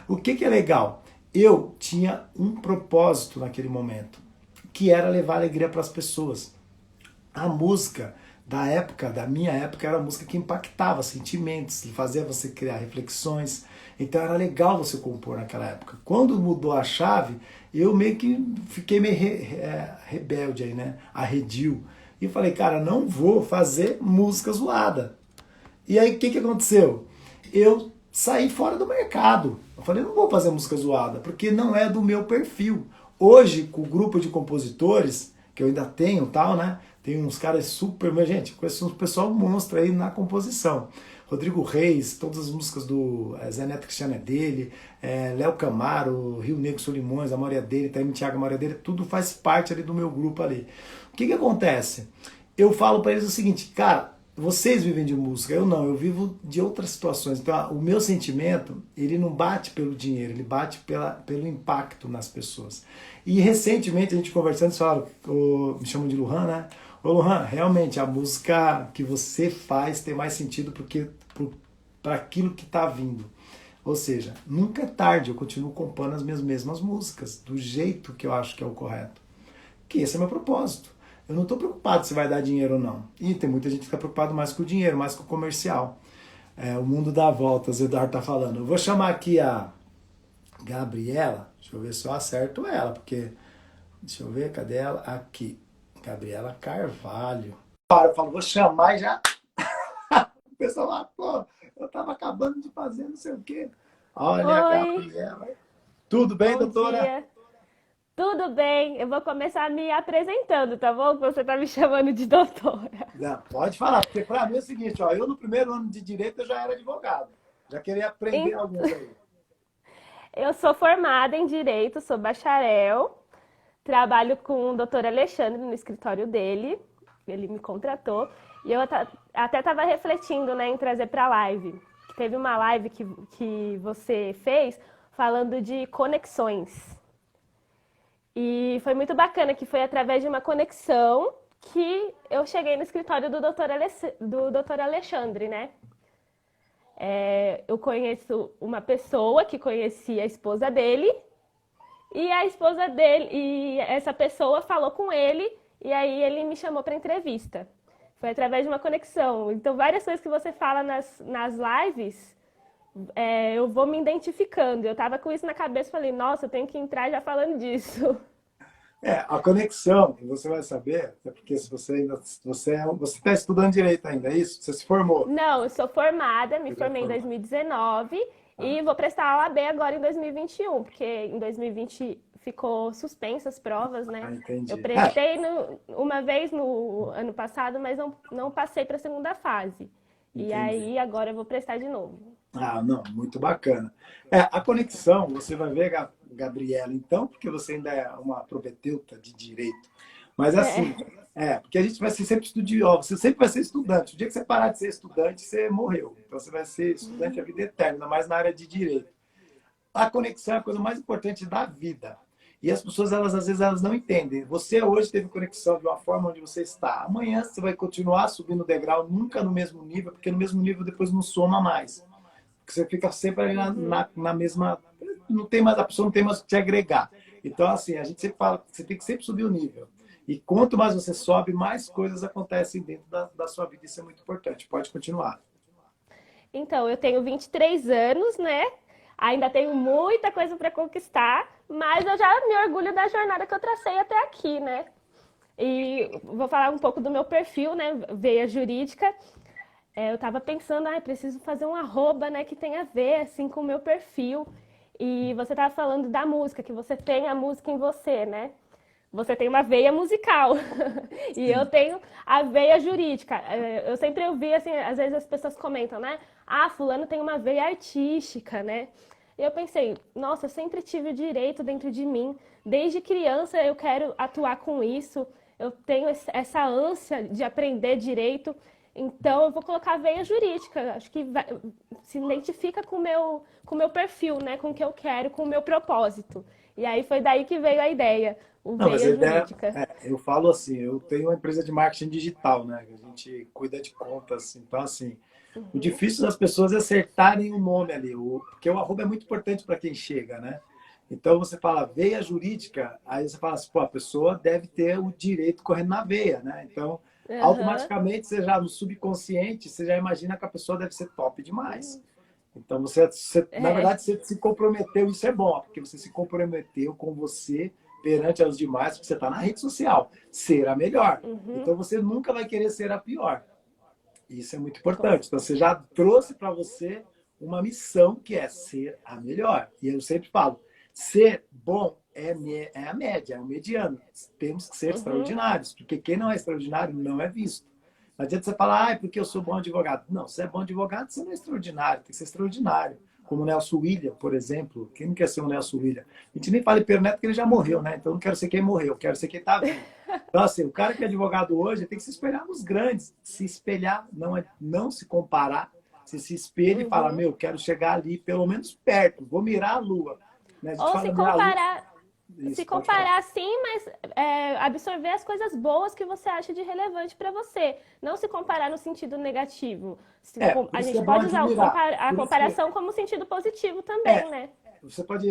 O que que é legal? Eu tinha um propósito naquele momento, que era levar alegria para as pessoas. A música da época, da minha época, era a música que impactava sentimentos, fazia você criar reflexões. Então era legal você compor naquela época. Quando mudou a chave, eu meio que fiquei meio rebelde aí, né? Arredio. E falei, cara, não vou fazer música zoada. E aí o que, que aconteceu? Eu saí fora do mercado. Eu falei, não vou fazer música zoada, porque não é do meu perfil. Hoje, com o grupo de compositores, que eu ainda tenho tal, né? Tem uns caras super. Minha gente, conheço um pessoal monstro aí na composição. Rodrigo Reis, todas as músicas do Zé Neto Cristiano é dele, Léo Camaro, Rio Negro Solimões, a maioria dele, Taime Thiago, a maioria dele, tudo faz parte ali do meu grupo ali. O que que acontece? Eu falo para eles o seguinte, cara, vocês vivem de música, eu não, eu vivo de outras situações. Então, o meu sentimento, ele não bate pelo dinheiro, ele bate pelo impacto nas pessoas. E recentemente, a gente conversando, eles falaram, me chamam de Luhan, né? Ô Luhan, realmente, a música que você faz tem mais sentido porque para aquilo que está vindo. Ou seja, nunca é tarde, eu continuo compondo as minhas mesmas músicas, do jeito que eu acho que é o correto. Que esse é o meu propósito. Eu não estou preocupado se vai dar dinheiro ou não. E tem muita gente que está preocupado mais com o dinheiro, mais com o comercial. O mundo dá voltas, o Eduardo está falando. Eu vou chamar aqui a Gabriela, deixa eu ver se eu acerto ela, porque, deixa eu ver, cadê ela? Aqui, Gabriela Carvalho. Eu falo, vou chamar e já... O pessoal lá, pô, eu estava acabando de fazer não sei o quê. Olha a Oi, Gabriela. Tudo bem, bom doutora? dia. Tudo bem? Eu vou começar me apresentando, tá bom? Que você tá me chamando de doutora. Não, pode falar, porque para mim é o seguinte, ó, eu no primeiro ano de direito eu já era advogado. Já queria aprender Em- alguns aí. Eu sou formada em Direito, sou bacharel, trabalho com o doutor Alexandre no escritório dele, ele me contratou, e eu até estava refletindo, né, em trazer para a live. Teve uma live que você fez falando de conexões. E foi muito bacana, que foi através de uma conexão que eu cheguei no escritório do Dr. Alexandre, né? Eu conheço uma pessoa que conhecia a esposa dele, e a esposa dele, e essa pessoa falou com ele, e aí ele me chamou para entrevista. Foi através de uma conexão. Então, várias coisas que você fala nas lives, eu vou me identificando. Eu tava com isso na cabeça e falei, nossa, eu tenho que entrar já falando disso. A conexão, você vai saber, é porque se você ainda você está estudando direito ainda, é isso? Você se formou? Não, eu sou formada, me Você já formei em formou. 2019 Ah, e vou prestar a OAB agora em 2021, porque em 2020 ficou suspensa as provas, né? Eu entendi. prestei uma vez no ano passado, mas não passei para a segunda fase. E Entendi. aí agora eu vou prestar de novo. Ah, não, muito bacana. A conexão, você vai ver, Gabriela, então, porque você ainda é uma propedeuta de direito. Mas assim, É. porque a gente vai ser sempre estudioso, você sempre vai ser estudante. O dia que você parar de ser estudante, você morreu. Então você vai ser estudante a vida eterna, ainda mais na área de direito. A conexão é a coisa mais importante da vida. E as pessoas, elas às vezes, elas não entendem. Você hoje teve conexão de uma forma onde você está. Amanhã você vai continuar subindo o degrau, nunca no mesmo nível, porque no mesmo nível depois não soma mais. Porque você fica sempre ali Uhum. na mesma. Não tem mais, a pessoa não tem mais o que te agregar. Então, assim, a gente sempre fala que você tem que sempre subir o nível. E quanto mais você sobe, mais coisas acontecem dentro da sua vida. Isso é muito importante. Pode continuar. Então, eu tenho 23 anos, né? Ainda tenho muita coisa para conquistar, mas eu já me orgulho da jornada que eu tracei até aqui, né? E vou falar um pouco do meu perfil, né? Veia jurídica. Eu estava pensando, preciso fazer um arroba, né, que tenha a ver, assim, com o meu perfil. E você estava falando da música, que você tem a música em você, né? Você tem uma veia musical e eu Sim. tenho a veia jurídica. Eu sempre ouvi, assim, às vezes as pessoas comentam, né? Ah, fulano tem uma veia artística, né? E eu pensei, nossa, eu sempre tive o direito dentro de mim. Desde criança eu quero atuar com isso. Eu tenho essa ânsia de aprender direito. Então eu vou colocar a veia jurídica. Acho que se identifica com o meu perfil, né? Com o que eu quero, com o meu propósito. E aí foi daí que veio a ideia, o Não, mas a veia ideia, jurídica. eu falo assim, eu tenho uma empresa de marketing digital, né? A gente cuida de contas, então assim, O difícil das pessoas é acertarem o nome ali, porque o arroba é muito importante para quem chega, né? Então você fala veia jurídica, aí você fala assim, pô, a pessoa deve ter o direito correndo na veia, né? Então, Aham. automaticamente, você já no subconsciente, você já imagina que a pessoa deve ser top demais. Então, na É. verdade, você se comprometeu, isso é bom, porque você se comprometeu com você perante aos demais, porque você está na rede social, ser a melhor. Uhum. Então, você nunca vai querer ser a pior. Isso é muito Com- importante. Então, você já trouxe para você uma missão que é ser a melhor. E eu sempre falo, ser bom é a média, é o mediano. Temos que ser Uhum. extraordinários, porque quem não é extraordinário não é visto. Não adianta você falar, ah, é porque eu sou bom advogado. Não, se é bom advogado, você não é extraordinário, tem que ser extraordinário. Como o Nelson William, por exemplo. Quem não quer ser o Nelson William? A gente nem fala em Pedro Neto porque ele já morreu, né? Então eu não quero ser quem morreu, eu quero ser quem está vivo. Então, assim, o cara que é advogado hoje tem que se espelhar nos grandes. Se espelhar, não se comparar. Você se espelha e fala, Uhum. meu, quero chegar ali, pelo menos perto, vou mirar a lua. Né? A gente Ou fala mirar a lua. se Isso, pode falar. comparar sim, mas absorver as coisas boas que você acha de relevante para você. Não se comparar no sentido negativo. Por A isso que gente é bom pode usar admirar. a Por isso que comparação como sentido positivo é, também, né? você pode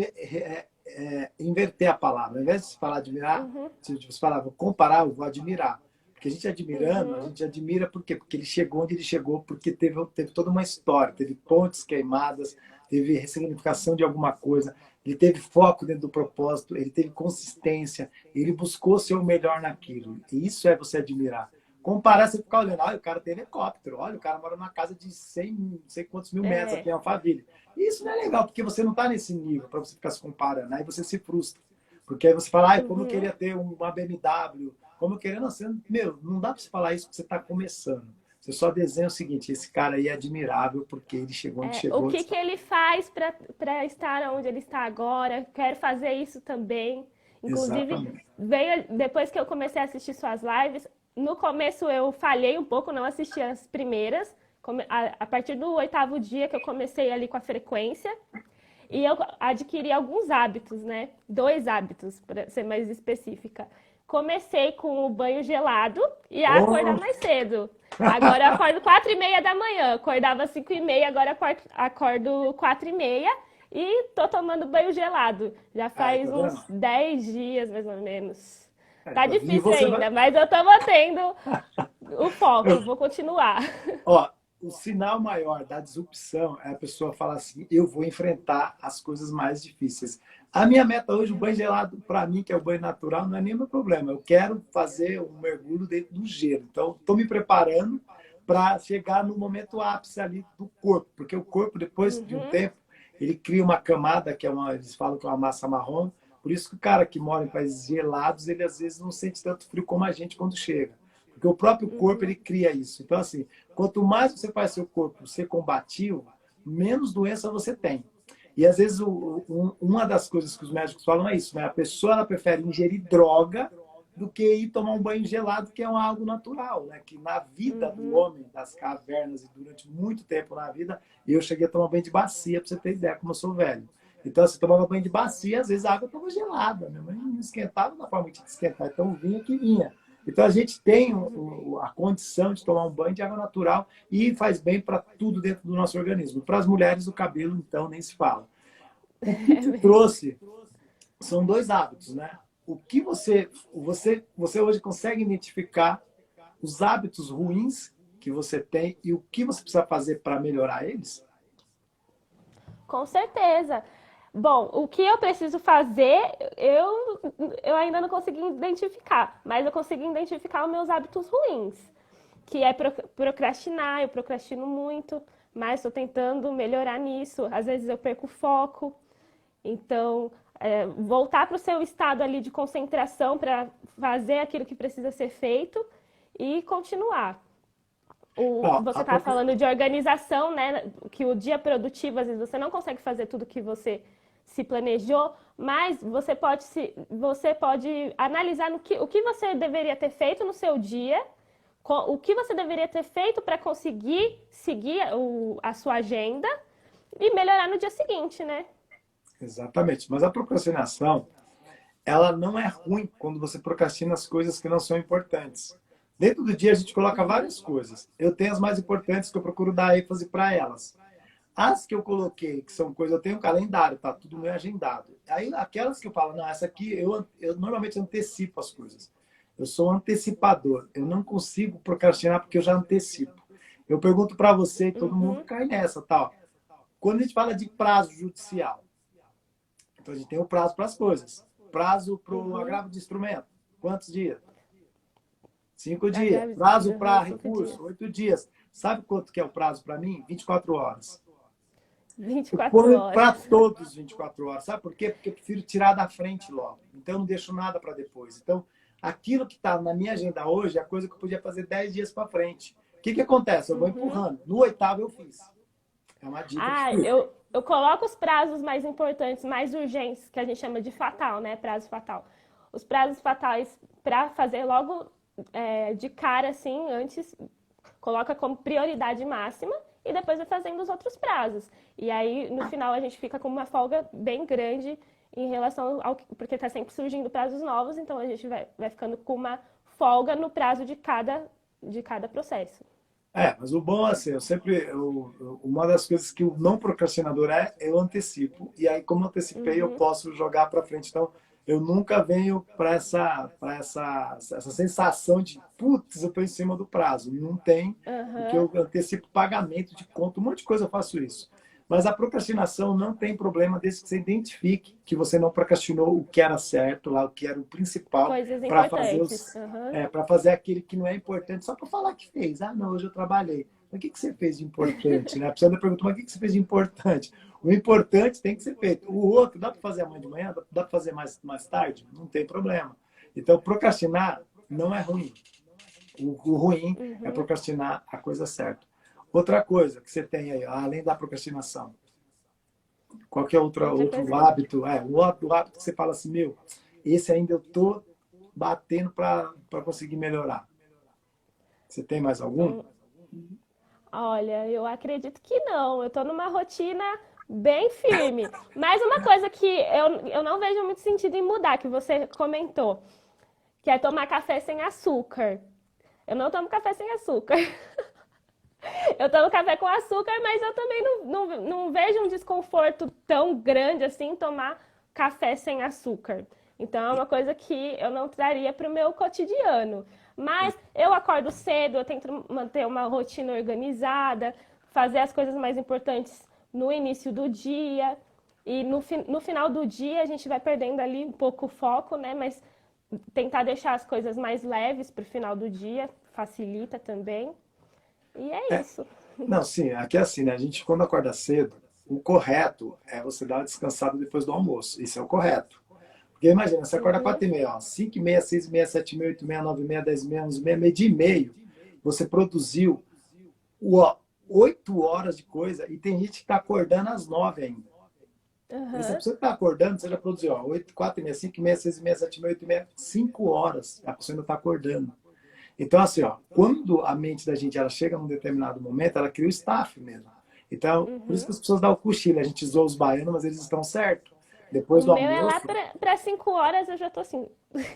inverter a palavra. Ao invés de você falar admirar, Uhum, se você falar vou comparar, eu vou admirar. Porque a gente admirando, a uhum, gente admira por quê? Porque ele chegou onde ele chegou, porque teve toda uma história, teve pontes queimadas, teve ressignificação de alguma coisa, ele teve foco dentro do propósito, ele teve consistência, ele buscou ser o melhor naquilo. E isso é você admirar. Comparar, você ficar olhando, olha, o cara tem helicóptero, olha, o cara mora numa casa de 100, não sei quantos mil metros, é, tem uma família. E isso não é legal, porque você não está nesse nível para você ficar se comparando. Aí você se frustra. Porque aí você fala, ai, como eu uhum. queria ter uma BMW, como eu queria. Não, você, meu, não dá para você falar isso porque você está começando. Você só desenha o seguinte: esse cara aí é admirável porque ele chegou onde O chegou. que que ele faz para estar onde ele está agora? Quero fazer isso também. Inclusive, Exatamente. veio depois que eu comecei a assistir suas lives. No começo eu falhei um pouco, não assisti as primeiras. A partir do oitavo dia que eu comecei ali com a frequência. E eu adquiri alguns hábitos, né? Dois hábitos, para ser mais específica. Comecei com o banho gelado e a acordar Oh! mais cedo. Agora eu acordo 4:30 da manhã. Acordava 5:30, agora acordo 4:30 e tô tomando banho gelado. Já Aí, faz tá uns vendo? 10 dias, mais ou menos. Tá Então, e difícil você vai. ainda, mas eu tô mantendo o foco. Vou continuar. Ó, o sinal maior da disrupção é a pessoa falar assim: eu vou enfrentar as coisas mais difíceis. A minha meta hoje, o banho gelado, para mim, que é o banho natural, não é nenhum problema. Eu quero fazer um mergulho dentro do gelo. Então, estou me preparando para chegar no momento ápice ali do corpo, porque o corpo, depois de um Uhum, tempo, ele cria uma camada, que é uma, eles falam que é uma massa marrom. Por isso que o cara que mora em países gelados, ele às vezes não sente tanto frio como a gente quando chega. Porque o próprio corpo, ele uhum, cria isso. Então, assim, quanto mais você faz seu corpo ser combativo, menos doença você tem. E às vezes uma das coisas que os médicos falam é isso, né? A pessoa ela prefere ingerir droga do que ir tomar um banho gelado, que é algo natural, né? Que na vida do uhum. homem, das cavernas e durante muito tempo na vida, eu cheguei a tomar banho de bacia, para você ter ideia, como eu sou velho. Então, você tomava banho de bacia, às vezes a água estava gelada. Minha mãe não esquentava da forma que tinha que esquentar, então vinha que vinha. Então, a gente tem a condição de tomar um banho de água natural e faz bem para tudo dentro do nosso organismo. Para as mulheres, o cabelo, então, nem se fala. O que É te mesmo. trouxe são dois hábitos, né? O que você hoje consegue identificar os hábitos ruins que você tem e o que você precisa fazer para melhorar eles? Com certeza. Bom, o que eu preciso fazer, eu ainda não consegui identificar, mas eu consegui identificar os meus hábitos ruins, que é procrastinar, eu procrastino muito, mas estou tentando melhorar nisso. Às vezes eu perco o foco, então voltar para o seu estado ali de concentração para fazer aquilo que precisa ser feito e continuar. Ó, Você estava falando de organização, né? Que o dia produtivo, às vezes, você não consegue fazer tudo que você se planejou, mas você pode analisar o que você deveria ter feito no seu dia, o que você deveria ter feito para conseguir seguir a sua agenda e melhorar no dia seguinte, né? exatamente. Mas a procrastinação, ela não é ruim quando você procrastina as coisas que não são importantes. Dentro do dia a gente coloca várias coisas. Eu tenho as mais importantes que eu procuro dar ênfase para elas. As que eu coloquei, que são coisas, eu tenho um calendário, tá tudo meio agendado. Aí aquelas que eu falo, não, essa aqui eu normalmente antecipo as coisas. Eu sou um antecipador. Eu não consigo procrastinar porque eu já antecipo. Eu pergunto para você e todo mundo Uhum, cai nessa, tal. Quando a gente fala de prazo judicial, então a gente tem o prazo para as coisas. Prazo para o uhum. agravo de instrumento. Quantos dias? 5 dias. Agrave, Prazo para uhum, 5 dias. recurso, 8 dias. Sabe quanto que é o prazo para mim? 24 horas. vinte e Eu quatro ponho para horas. todos 24 horas. Sabe por quê? Porque eu prefiro tirar da frente logo. Então eu não deixo nada para depois. Então, aquilo que está na minha agenda hoje é a coisa que eu podia fazer 10 dias para frente. O que acontece? Eu vou Uhum. empurrando. No oitavo eu fiz. É uma dica que Ah, eu coloco os prazos mais importantes, mais urgentes, que a gente chama de fatal, né? Prazo fatal. Os prazos fatais para fazer logo de cara, assim, antes, coloca como prioridade máxima e depois vai fazendo os outros prazos. E aí, no final, a gente fica com uma folga bem grande em relação ao. Porque está sempre surgindo prazos novos, então a gente vai ficando com uma folga no prazo de cada processo. Mas o bom é assim, uma das coisas que o não procrastinador eu antecipo. E aí, como eu antecipei, eu Uhum, posso jogar para frente. Então, eu nunca venho essa sensação de, putz, eu estou em cima do prazo. Não tem, porque aham. eu antecipo pagamento de conta, um monte de coisa eu faço isso. Mas a procrastinação não tem problema desde que você identifique que você não procrastinou o que era certo, lá, o que era o principal, Coisas para fazer importantes. Aham. para fazer aquele que não é importante, só para falar que fez. Ah, não, hoje eu trabalhei. Mas o que você fez de importante? Né? A pessoa ainda pergunta, mas o que você fez de importante? O importante tem que ser feito. O outro, dá para fazer amanhã de manhã? Dá para fazer mais tarde? Não tem problema. Então, procrastinar não é ruim. O ruim é Uhum. procrastinar a coisa certa. Outra coisa que você tem aí, além da procrastinação, qualquer Outra outro coisa que. hábito, o hábito que você fala assim, meu, esse ainda eu tô batendo para conseguir melhorar. Você tem mais algum? hum, Olha, eu acredito que não. Eu tô numa rotina bem firme. Mas uma coisa que eu não vejo muito sentido em mudar, que você comentou, que é tomar café sem açúcar. Eu não tomo café sem açúcar. Eu tomo café com açúcar, mas eu também não vejo um desconforto tão grande assim em tomar café sem açúcar. Então é uma coisa que eu não traria para o meu cotidiano. Mas eu acordo cedo, eu tento manter uma rotina organizada, fazer as coisas mais importantes no início do dia. E no final do dia a gente vai perdendo ali um pouco o foco, né? Mas tentar deixar as coisas mais leves para o final do dia facilita também. E é É, isso. não, sim, aqui é assim, né? A gente, quando acorda cedo, o correto é você dar uma descansada depois do almoço. Isso é o correto. Porque imagina, você acorda Uhum, 4h30, ó, 5h30, 6h30, 7h30, 8h30, 9h30, 10h30, 11h30, meio-dia e meio. Você produziu ó, 8 horas de coisa e tem gente que está acordando às 9 ainda. Essa aham, pessoa que está acordando, você já produziu, ó, 8, 4h30, 5h30, 6h30, 7h30, 8h30, 5 horas. A pessoa ainda está acordando. Então, assim, ó, quando a mente da gente ela chega num determinado momento, ela cria o staff mesmo. Então, por isso que uhum. as pessoas dão o cochilo. A gente zoa os baianos, mas eles estão certos. O Depois do meu é lá almoço, para 5 horas, eu já tô assim.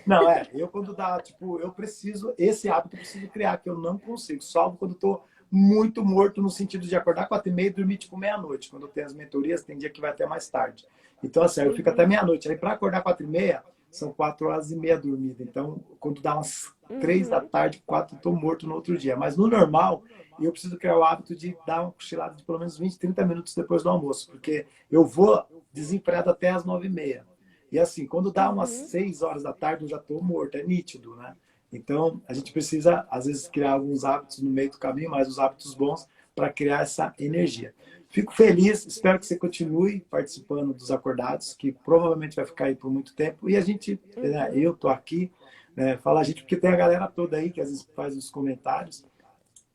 não, eu quando dá, tipo, eu preciso, esse hábito eu preciso criar, que eu não consigo, salvo quando eu tô muito morto no sentido de acordar 4h30 e dormir tipo meia-noite. Quando eu tenho as mentorias, tem dia que vai até mais tarde. Então, assim, eu fico até Uhum, meia-noite. Aí, para acordar 4h30, são 4h30 dormida. Então, quando dá umas 3 da uhum, tarde, 4, eu tô morto no outro dia. Mas no normal, eu preciso criar o hábito de dar uma cochilada de pelo menos 20, 30 minutos depois do almoço, porque eu vou desenfreado até as 9h30. E assim, quando dá umas uhum, 6 horas da tarde, eu já estou morto, é nítido, né? Então, a gente precisa, às vezes, criar alguns hábitos no meio do caminho, mas os hábitos bons para criar essa energia. Fico feliz, espero que você continue participando dos acordados, que provavelmente vai ficar aí por muito tempo. E a gente, né, uhum. eu estou aqui, né, fala a gente, porque tem a galera toda aí que às vezes faz os comentários.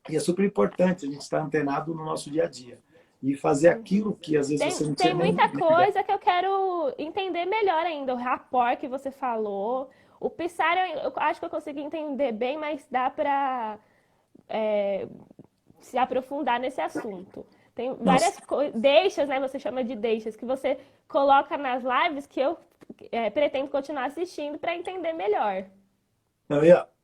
E é super importante a gente estar antenado no nosso dia a dia. E fazer aquilo que às vezes você não Tem precisa muita nem ligar. coisa que eu quero entender melhor ainda. O rapport que você falou. O Pissar eu acho que eu consegui entender bem, mas dá pra se aprofundar nesse assunto. Tem Não, várias deixas, né? Você chama de deixas, que você coloca nas lives que eu pretendo continuar assistindo para entender melhor. não,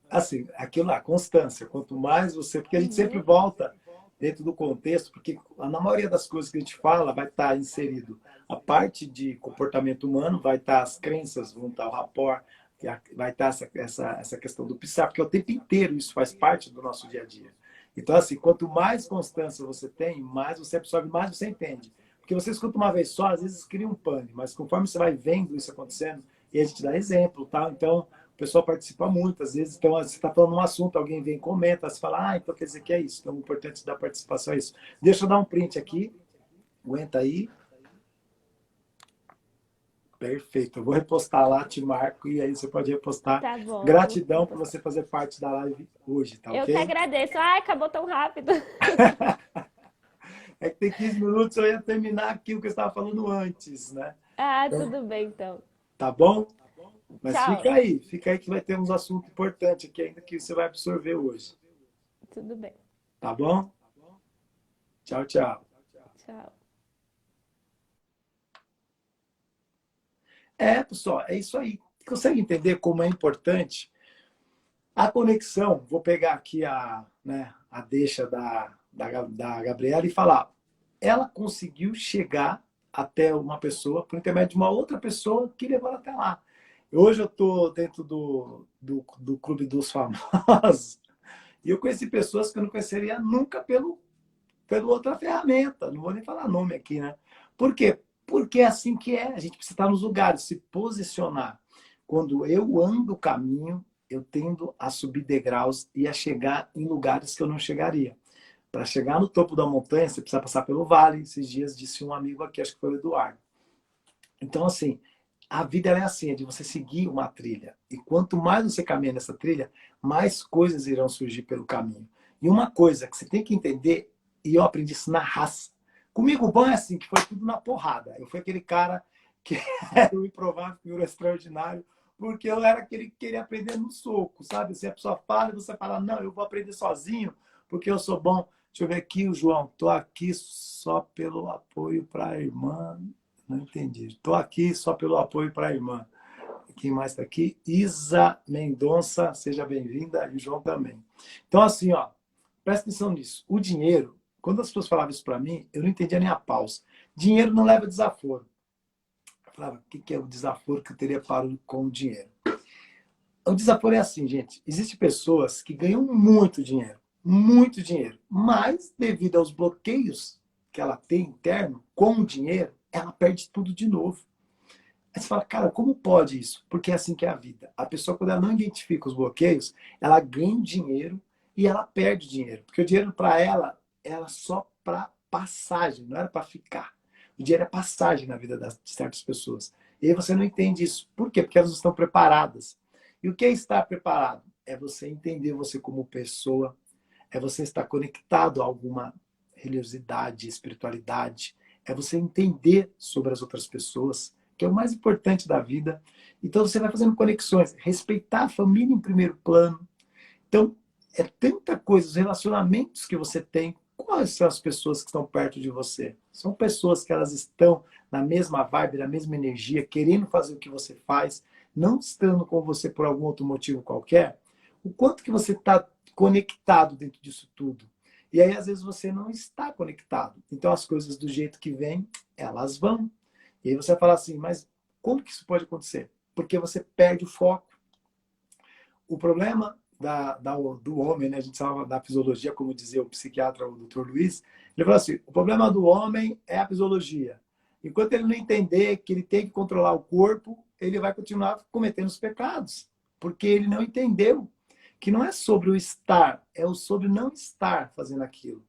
assim, aquilo lá, constância. Quanto mais você... Porque a gente sempre Uhum. volta dentro do contexto, porque na maioria das coisas que a gente fala vai estar inserido a parte de comportamento humano, vai estar as crenças, vão estar o rapport, vai estar essa questão do psique, porque o tempo inteiro isso faz parte do nosso dia a dia. Então, assim, quanto mais constância você tem, mais você absorve, mais você entende. Porque você escuta uma vez só, às vezes cria um pane, mas conforme você vai vendo isso acontecendo, e a gente dá exemplo, tá? Então, o pessoal participa muito, às vezes, então, você está falando um assunto, alguém vem e comenta, você fala, então quer dizer que é isso. Então, o importante da participação é isso. Deixa eu dar um print aqui, aguenta aí. Perfeito, eu vou repostar lá, te marco, e aí você pode repostar. Tá bom, vou Gratidão por postar. você fazer parte da live hoje, tá Eu que ok? agradeço. Ai, acabou tão rápido. É que tem 15 minutos, eu ia terminar aquilo que eu estava falando antes, né? Ah, Então, tudo bem então. tá bom? Mas Tchau. fica aí que vai ter uns assuntos importantes aqui ainda que você vai absorver hoje. Tudo bem. Tá bom? Tchau, tchau. Tchau. Pessoal, é isso aí. Consegue entender como é importante a conexão? Vou pegar aqui a deixa da Gabriela e falar. Ela conseguiu chegar até uma pessoa por intermédio de uma outra pessoa que levou ela até lá. Hoje eu estou dentro do Clube dos Famosos e eu conheci pessoas que eu não conheceria nunca pela outra ferramenta. Não vou nem falar nome aqui, né? Por quê? Porque é assim que é. A gente precisa estar nos lugares, se posicionar. Quando eu ando o caminho, eu tendo a subir degraus e a chegar em lugares que eu não chegaria. Para chegar no topo da montanha, você precisa passar pelo vale. Esses dias disse um amigo aqui, acho que foi o Eduardo. Então, assim, a vida é assim, é de você seguir uma trilha. E quanto mais você caminha nessa trilha, mais coisas irão surgir pelo caminho. E uma coisa que você tem que entender, e eu aprendi isso na raça. Comigo o bom é assim, que foi tudo na porrada. Eu fui aquele cara que era o improvável, que virou extraordinário, porque eu era aquele que queria aprender no soco, sabe? Se a pessoa fala e você fala, não, eu vou aprender sozinho, porque eu sou bom. Deixa eu ver aqui, o João. Estou aqui só pelo apoio para a irmã. Não entendi. Estou aqui só pelo apoio para a irmã. Quem mais está aqui? Isa Mendonça, seja bem-vinda. E o João também. Então, assim, ó, presta atenção nisso. O dinheiro, quando as pessoas falavam isso para mim, eu não entendia nem a pausa. Dinheiro não leva desaforo. Eu falava, o que é o desaforo que eu teria para com o dinheiro? O desaforo é assim, gente. Existem pessoas que ganham muito dinheiro, mas devido aos bloqueios que ela tem interno com o dinheiro, ela perde tudo de novo. Aí você fala, cara, como pode isso? Porque é assim que é a vida. A pessoa, quando ela não identifica os bloqueios, ela ganha dinheiro e ela perde dinheiro. Porque o dinheiro, para ela, era só para passagem, não era para ficar. O dinheiro é passagem na vida de certas pessoas. E aí você não entende isso. Por quê? Porque elas não estão preparadas. E o que é estar preparado? É você entender você como pessoa, é você estar conectado a alguma religiosidade, espiritualidade, é você entender sobre as outras pessoas, que é o mais importante da vida. Então você vai fazendo conexões, respeitar a família em primeiro plano. Então, é tanta coisa, os relacionamentos que você tem, quais são as pessoas que estão perto de você? São pessoas que elas estão na mesma vibe, na mesma energia, querendo fazer o que você faz, não estando com você por algum outro motivo qualquer. O quanto que você está conectado dentro disso tudo? E aí, às vezes, você não está conectado. Então, as coisas do jeito que vêm, elas vão. E aí você vai falar assim, mas como que isso pode acontecer? Porque você perde o foco. O problema do homem, né? A gente fala da fisiologia, como dizia o psiquiatra, o Dr. Luiz, ele falou assim, o problema do homem é a fisiologia. Enquanto ele não entender que ele tem que controlar o corpo, ele vai continuar cometendo os pecados. Porque ele não entendeu que não é sobre o estar, é o sobre não estar fazendo aquilo.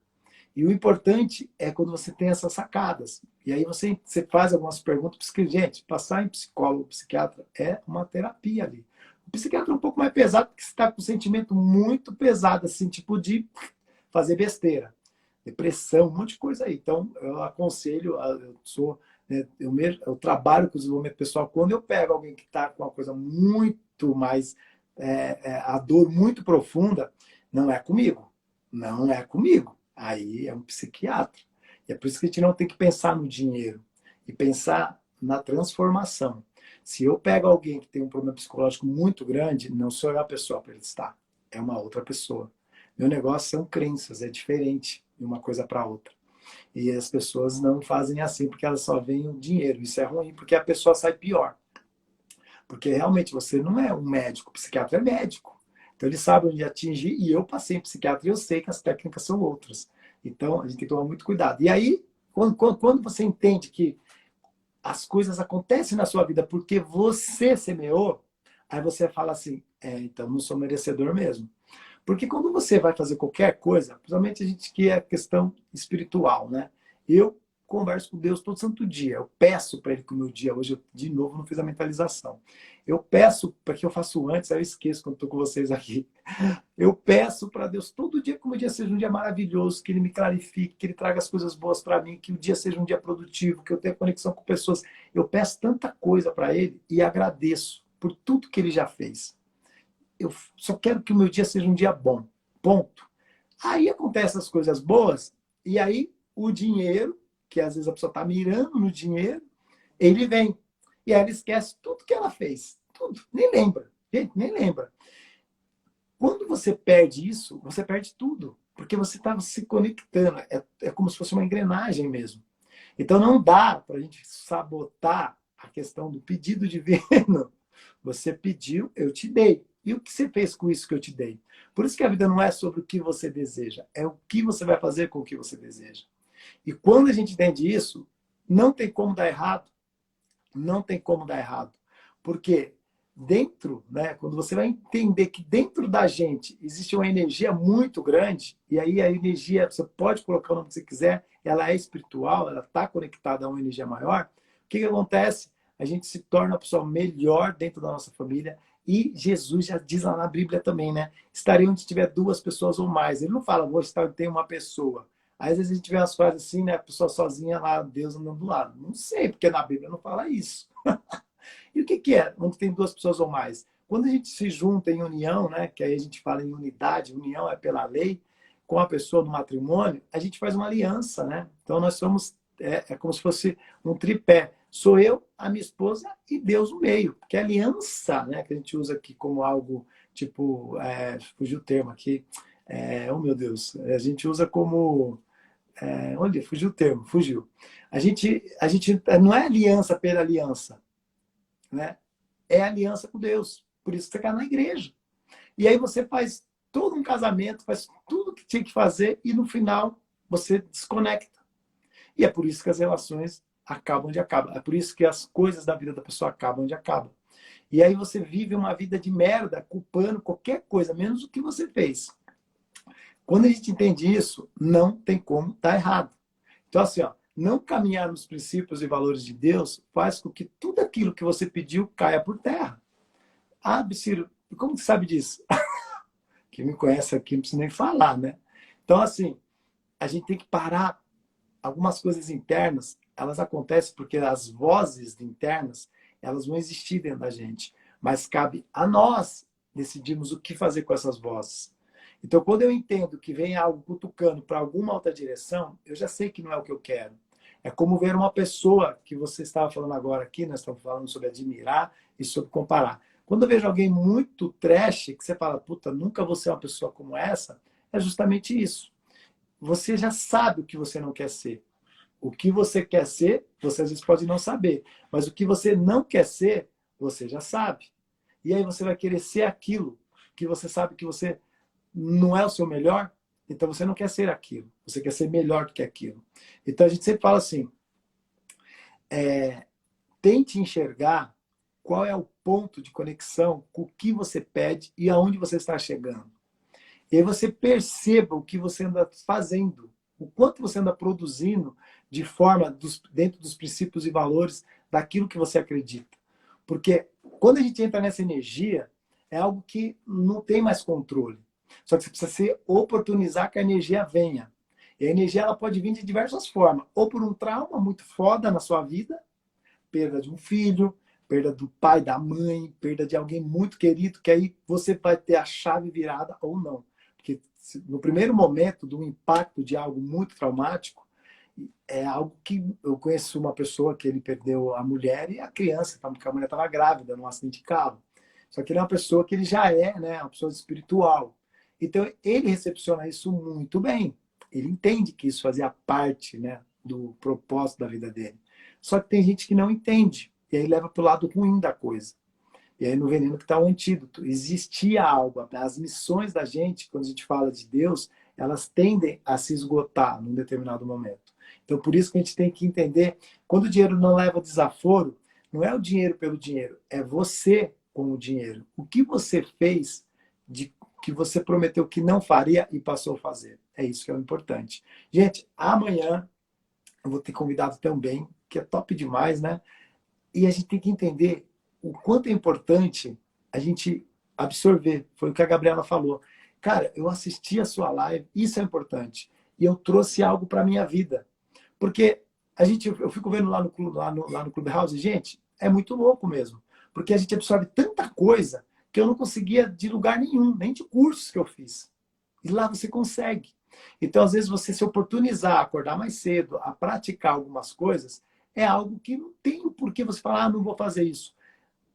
E o importante é quando você tem essas sacadas. E aí você faz algumas perguntas, porque, gente, passar em psicólogo, psiquiatra, é uma terapia ali. O psiquiatra é um pouco mais pesado, porque você está com um sentimento muito pesado, assim, tipo de fazer besteira. Depressão, um monte de coisa aí. Então, eu aconselho, eu sou, né, eu trabalho com desenvolvimento pessoal. Quando eu pego alguém que está com uma coisa muito mais, a dor muito profunda, não é comigo. Não é comigo. Aí é um psiquiatra. E é por isso que a gente não tem que pensar no dinheiro e pensar na transformação. Se eu pego alguém que tem um problema psicológico muito grande, não sou eu a pessoa para ele estar. é uma outra pessoa. Meu negócio são crenças, é diferente de uma coisa para outra. E as pessoas não fazem assim porque elas só veem o dinheiro. Isso é ruim porque a pessoa sai pior. Porque realmente você não é um médico, o psiquiatra é médico. Então ele sabe onde atingir e eu passei em psiquiatra e eu sei que as técnicas são outras. Então a gente tem que tomar muito cuidado. E aí, quando você entende que as coisas acontecem na sua vida porque você semeou, aí você fala assim, então não sou merecedor mesmo. Porque quando você vai fazer qualquer coisa, principalmente a gente que é questão espiritual, né? Eu converso com Deus todo santo dia. Eu peço para Ele que o meu dia, hoje eu de novo não fiz a mentalização. Eu peço, porque eu faço antes, aí eu esqueço quando estou com vocês aqui. Eu peço para Deus todo dia que o meu dia seja um dia maravilhoso, que Ele me clarifique, que Ele traga as coisas boas para mim, que o dia seja um dia produtivo, que eu tenha conexão com pessoas. Eu peço tanta coisa para Ele e agradeço por tudo que Ele já fez. Eu só quero que o meu dia seja um dia bom. Ponto. Aí acontecem as coisas boas, e aí o dinheiro, que às vezes a pessoa está mirando no dinheiro, ele vem. E aí ela esquece tudo que ela fez. Tudo. Nem lembra. Gente, nem lembra. Quando você perde isso, você perde tudo. Porque você estava se conectando. É como se fosse uma engrenagem mesmo. Então não dá para a gente sabotar a questão do pedido divino. Você pediu, eu te dei. E o que você fez com isso que eu te dei? Por isso que a vida não é sobre o que você deseja, é o que você vai fazer com o que você deseja. E quando a gente entende isso, não tem como dar errado. Não tem como dar errado. Porque dentro, né, quando você vai entender que dentro da gente existe uma energia muito grande, e aí a energia, você pode colocar o nome que você quiser, ela é espiritual, ela está conectada a uma energia maior, o que acontece? A gente se torna uma pessoa melhor dentro da nossa família, e Jesus já diz lá na Bíblia também, né? Estarei onde tiver duas pessoas ou mais. Ele não fala, vou estar onde tem uma pessoa. Às vezes a gente vê umas frases assim, né? A pessoa sozinha lá, Deus andando do lado. Não sei, porque na Bíblia não fala isso. E o que, que é onde tem duas pessoas ou mais? Quando a gente se junta em união, né? Que aí a gente fala em unidade, união é pela lei, com a pessoa no matrimônio, a gente faz uma aliança, né? Então nós somos, é como se fosse um tripé. Sou eu, a minha esposa e Deus no meio. Porque a aliança, né? Que a gente usa aqui como algo, tipo, fugiu o termo aqui. Oh, meu Deus. A gente usa como onde? Fugiu o termo, fugiu. A gente não é aliança pela aliança, né? É aliança com Deus. Por isso que você cai na igreja. E aí você faz todo um casamento, faz tudo que tinha que fazer e no final você desconecta. E é por isso que as relações acabam onde acabam. É por isso que as coisas da vida da pessoa acabam onde acabam. E aí você vive uma vida de merda, culpando qualquer coisa, menos o que você fez. Quando a gente entende isso, não tem como dar errado. Então, assim, ó, não caminhar nos princípios e valores de Deus faz com que tudo aquilo que você pediu caia por terra. Ah, Ciro, como você sabe disso? Quem me conhece aqui não precisa nem falar, né? Então, assim, a gente tem que parar. Algumas coisas internas, elas acontecem porque as vozes internas, elas vão existir dentro da gente. Mas cabe a nós decidirmos o que fazer com essas vozes. Então, quando eu entendo que vem algo cutucando para alguma outra direção, eu já sei que não é o que eu quero. É como ver uma pessoa que você estava falando agora aqui, nós estamos falando sobre admirar e sobre comparar. Quando eu vejo alguém muito trash, que você fala, puta, nunca vou ser uma pessoa como essa, é justamente isso. Você já sabe o que você não quer ser. O que você quer ser, você às vezes pode não saber. Mas o que você não quer ser, você já sabe. E aí você vai querer ser aquilo que você sabe que você não é o seu melhor, então você não quer ser aquilo. Você quer ser melhor do que aquilo. Então a gente sempre fala assim, tente enxergar qual é o ponto de conexão com o que você pede e aonde você está chegando. E aí você perceba o que você anda fazendo, o quanto você anda produzindo de forma dentro dos princípios e valores daquilo que você acredita. Porque quando a gente entra nessa energia, é algo que não tem mais controle. Só que você precisa se oportunizar que a energia venha. E a energia ela pode vir de diversas formas. Ou por um trauma muito foda na sua vida, perda de um filho, perda do pai, da mãe, perda de alguém muito querido, que aí você vai ter a chave virada ou não. Porque no primeiro momento do impacto de algo muito traumático, é algo que eu conheço uma pessoa que ele perdeu a mulher e a criança, porque a mulher estava grávida num acidente de carro. Só que ele é uma pessoa que ele já é, né, uma pessoa espiritual. Então, ele recepciona isso muito bem. Ele entende que isso fazia parte, né, do propósito da vida dele. Só que tem gente que não entende. E aí leva para o lado ruim da coisa. E aí no veneno que está o antídoto. Existia algo. As missões da gente, quando a gente fala de Deus, elas tendem a se esgotar num determinado momento. Então, por isso que a gente tem que entender, quando o dinheiro não leva desaforo, não é o dinheiro pelo dinheiro, é você com o dinheiro. O que você fez de que você prometeu que não faria e passou a fazer. É isso que é o importante. Gente, amanhã eu vou ter convidado também, que é top demais, né? E a gente tem que entender o quanto é importante a gente absorver. Foi o que a Gabriela falou. Cara, eu assisti a sua live, isso é importante. E eu trouxe algo para a minha vida. Porque eu fico vendo lá no Clubhouse, gente, é muito louco mesmo. Porque a gente absorve tanta coisa que eu não conseguia de lugar nenhum, nem de cursos que eu fiz. E lá você consegue. Então, às vezes, você se oportunizar, acordar mais cedo, a praticar algumas coisas, é algo que não tem por que você falar, não vou fazer isso.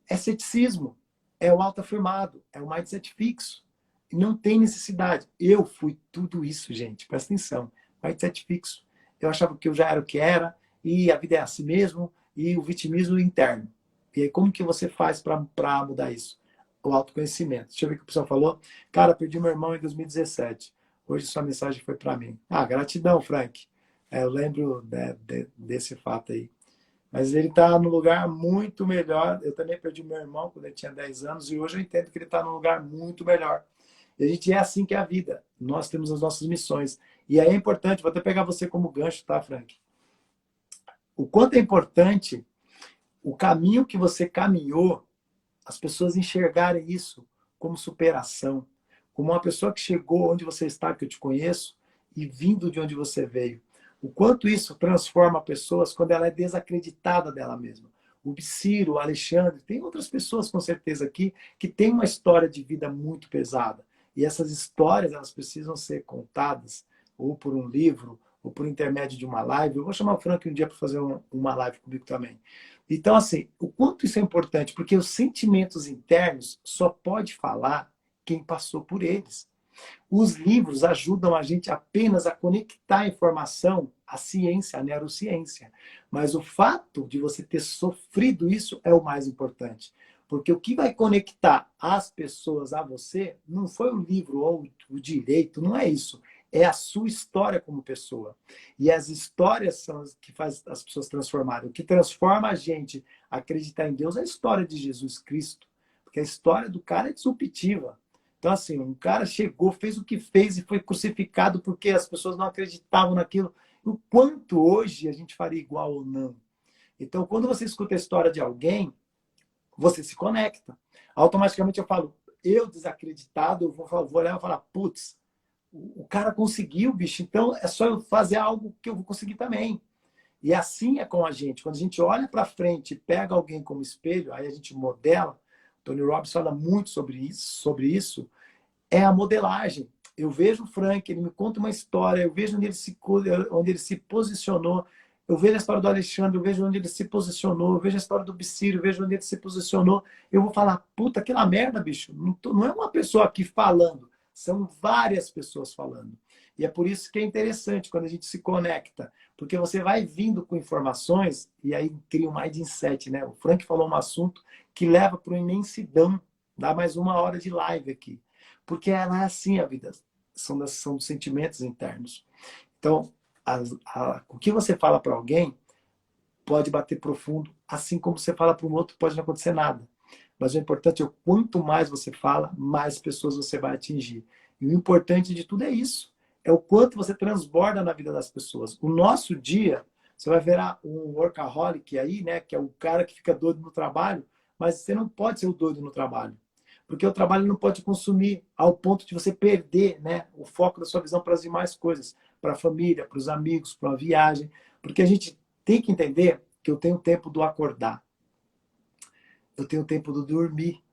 É ceticismo, é o autoafirmado, é o mindset fixo. Não tem necessidade. Eu fui tudo isso, gente, presta atenção. Mindset fixo. Eu achava que eu já era o que era, e a vida é assim mesmo, e o vitimismo interno. E aí, como que você faz para mudar isso? O autoconhecimento. Deixa eu ver o que o pessoal falou. Cara, perdi meu irmão em 2017. Hoje sua mensagem foi para mim. Ah, gratidão, Frank. Eu lembro, né, desse fato aí. Mas ele está num lugar muito melhor. Eu também perdi meu irmão quando ele tinha 10 anos e hoje eu entendo que ele está num lugar muito melhor. E a gente é assim que é a vida. Nós temos as nossas missões. E aí é importante, vou até pegar você como gancho, tá, Frank? O quanto é importante o caminho que você caminhou, as pessoas enxergarem isso como superação, como uma pessoa que chegou onde você está, que eu te conheço, e vindo de onde você veio. O quanto isso transforma pessoas quando ela é desacreditada dela mesma. O Ciro, o Alexandre, tem outras pessoas com certeza aqui que têm uma história de vida muito pesada. E essas histórias, elas precisam ser contadas ou por um livro, ou por intermédio de uma live. Eu vou chamar o Frank um dia para fazer uma live comigo também. Então, assim, o quanto isso é importante, porque os sentimentos internos só pode falar quem passou por eles. Os livros ajudam a gente apenas a conectar a informação à ciência, à neurociência. Mas o fato de você ter sofrido isso é o mais importante. Porque o que vai conectar as pessoas a você não foi o livro ou o direito, não é isso. É a sua história como pessoa. E as histórias são as que fazem as pessoas transformarem. O que transforma a gente a acreditar em Deus é a história de Jesus Cristo. Porque a história do cara é disruptiva. Então, assim, um cara chegou, fez o que fez e foi crucificado porque as pessoas não acreditavam naquilo. O quanto hoje a gente faria igual ou não? Então, quando você escuta a história de alguém, você se conecta. Automaticamente eu falo, eu desacreditado, eu vou olhar e falar, putz, o cara conseguiu, bicho, então é só eu fazer algo que eu vou conseguir também. E assim é com a gente. Quando a gente olha para frente e pega alguém como espelho, aí a gente modela. Tony Robbins fala muito sobre isso, é a modelagem. Eu vejo o Frank, ele me conta uma história, eu vejo onde ele se posicionou, eu vejo a história do Alexandre, eu vejo onde ele se posicionou, eu vejo a história do Bicírio, eu vejo onde ele se posicionou. Eu vou falar, puta, aquela merda, bicho. Não é uma pessoa aqui falando, são várias pessoas falando. E é por isso que é interessante quando a gente se conecta, porque você vai vindo com informações e aí cria um mindset, né? O Frank falou um assunto que leva para uma imensidão. Dá mais uma hora de live aqui. Porque ela é assim a vida. São dos sentimentos internos. Então, o que você fala para alguém pode bater profundo, assim como você fala para um outro, pode não acontecer nada. Mas o importante é quanto mais você fala, mais pessoas você vai atingir. E o importante de tudo é isso. É o quanto você transborda na vida das pessoas. O nosso dia, você vai ver um workaholic aí, né? Que é o cara que fica doido no trabalho, mas você não pode ser o doido no trabalho. Porque o trabalho não pode consumir ao ponto de você perder, né, o foco da sua visão para as demais coisas. Para a família, para os amigos, para uma viagem. Porque a gente tem que entender que eu tenho tempo do acordar. Eu tenho tempo do dormir.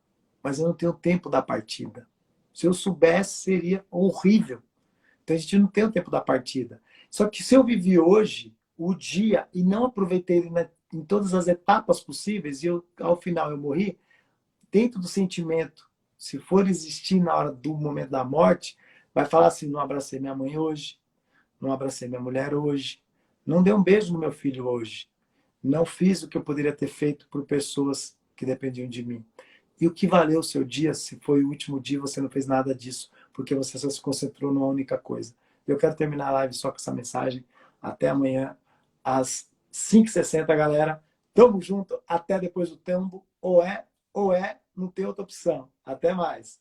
Mas eu não tenho tempo da partida. Se eu soubesse, seria horrível. Então a gente não tem o tempo da partida. Só que se eu vivi hoje o dia e não aproveitei ele em todas as etapas possíveis e ao final eu morri, dentro do sentimento Se for existir na hora do momento da morte, vai falar assim: não abracei minha mãe hoje, não abracei minha mulher hoje, não dei um beijo no meu filho hoje, não fiz o que eu poderia ter feito por pessoas que dependiam de mim. E o que valeu o seu dia se foi o último dia e você não fez nada disso, porque você só se concentrou numa única coisa? Eu quero terminar a live só com essa mensagem. Até amanhã, às 5h60, galera. Tamo junto. Até depois do tambo. Ou é, não tem outra opção. Até mais.